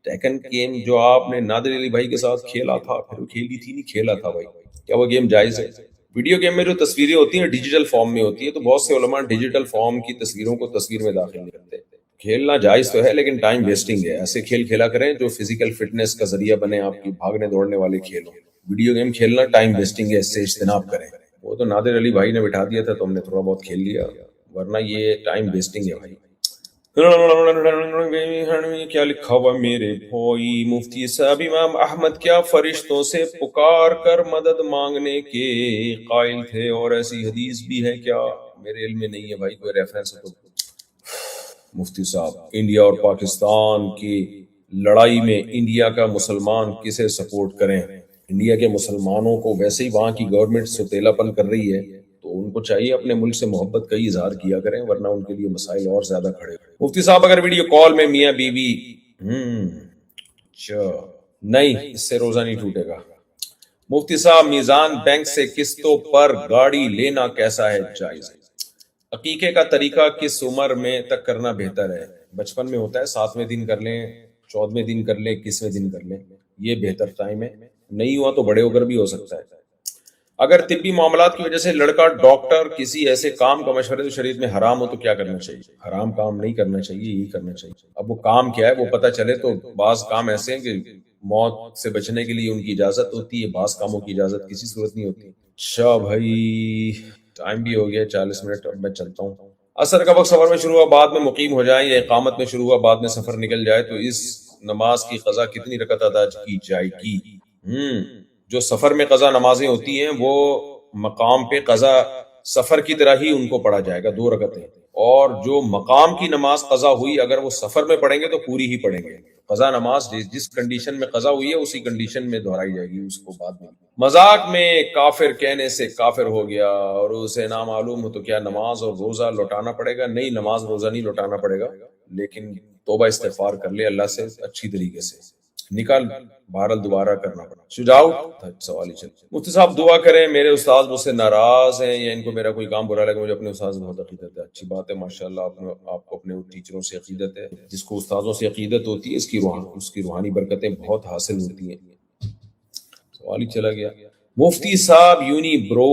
ٹیکن گیم جو آپ نے نادر علی بھائی کے ساتھ کھیلا تھا، پھر وہ کھیلی تھی نہیں کھیلا تھا بھائی، کیا وہ گیم جائز ہے؟ ویڈیو گیم میں جو تصویریں ہوتی ہیں ڈیجیٹل فارم میں ہوتی ہے، تو بہت سے علماء ڈیجیٹل فارم کی تصویروں کو تصویر میں داخل نہیں کرتے۔ کھیلنا جائز تو ہے لیکن ٹائم ویسٹنگ ہے، ایسے کھیل کھیلا کریں جو فزیکل فٹنس کا ذریعہ بنے، آپ کی بھاگنے دوڑنے والے کھیل ہوں۔ ویڈیو گیم کھیلنا ٹائم ویسٹنگ ہے، اس سے اجتناب کریں۔ وہ تو نادر علی بھائی نے بٹھا دیا تھا تو ہم نے تھوڑا بہت کھیل لیا، ورنہ یہ ٹائم ویسٹنگ ہے بھائی۔ کیا لکھا ہوا میرے بھائی؟ مفتی صاحب امام احمد کیا فرشتوں سے پکار کر مدد مانگنے کے قائل تھے، اور ایسی حدیث بھی ہے کیا؟ میرے علم میں نہیں ہے بھائی، کوئی ریفرنس ہے تو مفتی صاحب۔ انڈیا اور پاکستان کی لڑائی میں انڈیا کا مسلمان کسے سپورٹ کریں؟ انڈیا کے مسلمانوں کو ویسے ہی وہاں کی گورنمنٹ ستیلا پن کر رہی ہے، تو ان کو چاہیے اپنے ملک سے محبت کا ہی اظہار کیا کریں، ورنہ ان کے لیے مسائل اور زیادہ کھڑے ہوئے۔ مفتی صاحب اگر ویڈیو کال میں میاں بیوی اچھا نہیں، اس سے روزہ نہیں ٹوٹے گا۔ مفتی صاحب میزان بینک سے قسطوں پر گاڑی لینا کیسا ہے؟ جائز ہے۔ عقیقے کا طریقہ کس عمر میں تک کرنا بہتر ہے؟ بچپن میں ہوتا ہے، 7ویں دن کر لیں، 14ویں دن کر لیں، 21ویں دن کر لیں، یہ بہتر ٹائم ہے۔ نہیں ہوا تو بڑے ہو کر بھی ہو سکتا ہے۔ اگر طبی معاملات کی وجہ سے لڑکا ڈاکٹر کسی ایسے کام کا مشورہ جو شریعت میں حرام ہو تو کیا کرنا چاہیے؟ حرام کام نہیں کرنا چاہیے، یہی کرنا چاہیے۔ اب وہ کام کیا ہے وہ پتہ چلے تو بعض کام ایسے ہیں کہ موت سے بچنے کے لیے ان کی اجازت ہوتی ہے، بعض کاموں کی اجازت کسی صورت نہیں ہوتی۔ اچھا بھائی ٹائم بھی ہو گیا 40 منٹ، اب میں چلتا ہوں۔ عصر کا وقت سفر میں شروع ہوا بعد میں مقیم ہو جائیں، یا اقامت میں شروع ہوا بعد میں سفر نکل جائے تو اس نماز کی قضا کتنی رکعت ادا کی جائے گی؟ جو سفر میں قضا نمازیں ہوتی ہیں وہ مقام پہ قضا سفر کی طرح ہی ان کو پڑھا جائے گا، 2 رکعتیں، اور جو مقام کی نماز قضا ہوئی اگر وہ سفر میں پڑھیں گے تو پوری ہی پڑھیں گے۔ قضا نماز جس کنڈیشن میں قضا ہوئی ہے اسی کنڈیشن میں دہرائی جائے گی، اس کو بعد میں۔ مذاق میں کافر کہنے سے کافر ہو گیا اور اسے نامعلوم ہو تو کیا نماز اور روزہ لوٹانا پڑے گا؟ نہیں، نماز روزہ نہیں لوٹانا پڑے گا، لیکن توبہ استغفار کر لے اللہ سے اچھی طریقے سے، نکال بہرحال دوبارہ کرنا پڑا۔ شجاعت سوال ہی چل۔ مفتی صاحب دعا کریں، میرے استاد مجھ سے ناراض ہیں یا ان کو میرا کوئی کام برا لگا، مجھے اپنے استاد سے بہت عقیدت ہے۔ اچھی بات ہے، ماشاءاللہ آپ کو اپنے ٹیچروں سے عقیدت ہے۔ جس کو استادوں سے عقیدت ہوتی ہے اس کی روحانی برکتیں بہت حاصل ہوتی ہیں۔ سوال ہی چلا گیا۔ مفتی صاحب یونی برو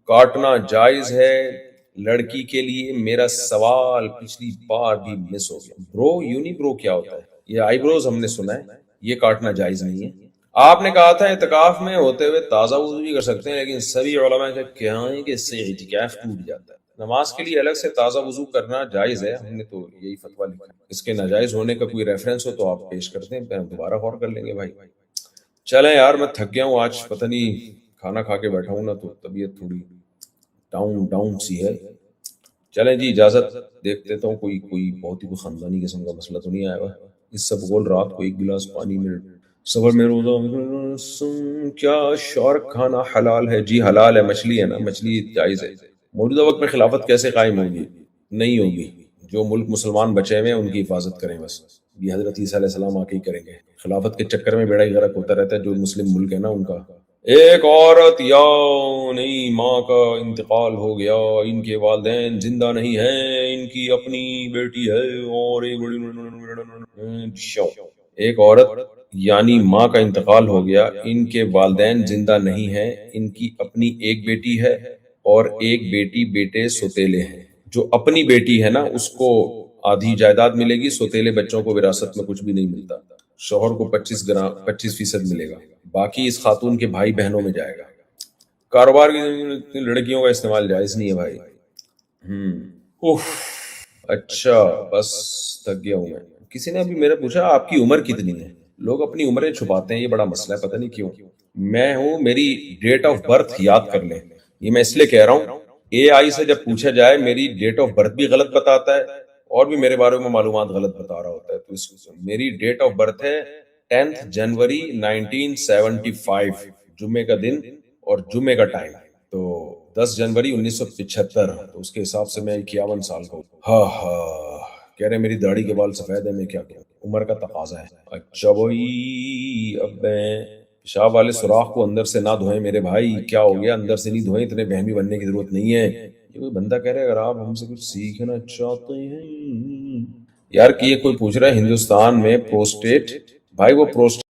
کاٹنا جائز ہے لڑکی کے لیے؟ میرا سوال پچھلی بار بھی مس ہو گیا۔ برو یونی برو کیا ہوتا ہے؟ یہ آئی بروز ہم نے سنا ہے، یہ کاٹنا جائز نہیں ہے۔ آپ نے کہا تھا اعتکاف میں ہوتے ہوئے تازہ وضو بھی کر سکتے ہیں، لیکن سبھی علماء کا کہنا ہے کہ اس سے اعتکاف ٹوٹ جاتا ہے۔ نماز کے لیے الگ سے تازہ وضو کرنا جائز ہے، ہم نے تو یہی فتویٰ لکھا۔ اس کے ناجائز ہونے کا کوئی ریفرنس ہو تو آپ پیش کرتے ہیں، ہم دوبارہ غور کر لیں گے بھائی۔ چلیں یار میں تھک گیا ہوں آج، پتہ نہیں کھانا کھا کے بیٹھا ہوں نا تو طبیعت تھوڑی ڈاؤن سی ہے۔ چلیں جی اجازت، دیکھ لیتا ہوں کوئی بہت ہی خاندانی قسم کا مسئلہ تو نہیں آیا ہوا۔ اس سے بول رات کو 1 گلاس پانی میں سفر میں روزہ کیا شارک کھانا حلال ہے؟ جی حلال ہے، مچھلی ہے نا، مچھلی جائز ہے۔ موجودہ وقت میں خلافت کیسے قائم ہوگی؟ نہیں ہوگی، جو ملک مسلمان بچے ہوئے ہیں ان کی حفاظت کریں بس، یہ حضرت عیسیٰ علیہ السلام آ کے ہی کریں گے۔ خلافت کے چکر میں بیڑا ہی غرق ہوتا رہتا ہے جو مسلم ملک ہے نا ان کا۔ ایک عورت یا نہیں ماں کا انتقال ہو گیا، ان کے والدین زندہ نہیں ہیں، ان کی اپنی بیٹی ہے اور ایک عورت یعنی ماں کا انتقال ہو گیا، ان کے والدین زندہ نہیں ہیں، ان کی اپنی ایک بیٹی ہے اور ایک بیٹی بیٹے سوتیلے ہیں۔ جو اپنی بیٹی ہے نا اس کو آدھی جائیداد ملے گی، سوتیلے بچوں کو وراثت میں کچھ بھی نہیں ملتا، شوہر کو 25% ملے گا، باقی اس خاتون کے بھائی بہنوں میں جائے گا۔ کاروبار کی لڑکیوں کا استعمال جائز نہیں ہے بھائی۔ اوف اچھا بس تھک گیا ہوں میں۔ کسی نے ابھی میرے پوچھا آپ کی عمر کتنی ہے؟ لوگ اپنی عمریں چھپاتے ہیں، یہ بڑا مسئلہ ہے، پتہ نہیں کیوں۔ میں ہوں، میری ڈیٹ آف برتھ یاد کر لیں، یہ میں اس لیے کہہ رہا ہوں اے آئی سے جب پوچھا جائے میری ڈیٹ آف برتھ بھی غلط بتاتا ہے اور بھی میرے بارے میں معلومات غلط بتا رہا ہوتا ہے، تو میری ڈیٹ آف برتھ ہے 10 جنوری 1975، جمعے کا دن اور جمعے کا ٹائم، تو 10 جنوری 1975، تو اس کے حساب سے میں 51 سال کا ہوں۔ کہہ رہے میری داڑھی کے بال سفید ہے، میں کیا کروں، عمر کا تقاضا ہے۔ اچھا بھائی، اب میں پیشاب والے سوراخ کو اندر سے نہ دھوئیں میرے بھائی، کیا ہو گیا اندر سے نہیں دھوئیں، اتنے وہمی بننے کی ضرورت نہیں ہے۔ یہ کوئی بندہ کہہ رہا ہے اگر آپ ہم سے کچھ سیکھنا چاہتے ہیں یار، کہ یہ کوئی پوچھ رہا ہے ہندوستان میں پروسٹیٹ، بھائی وہ پروسٹیٹ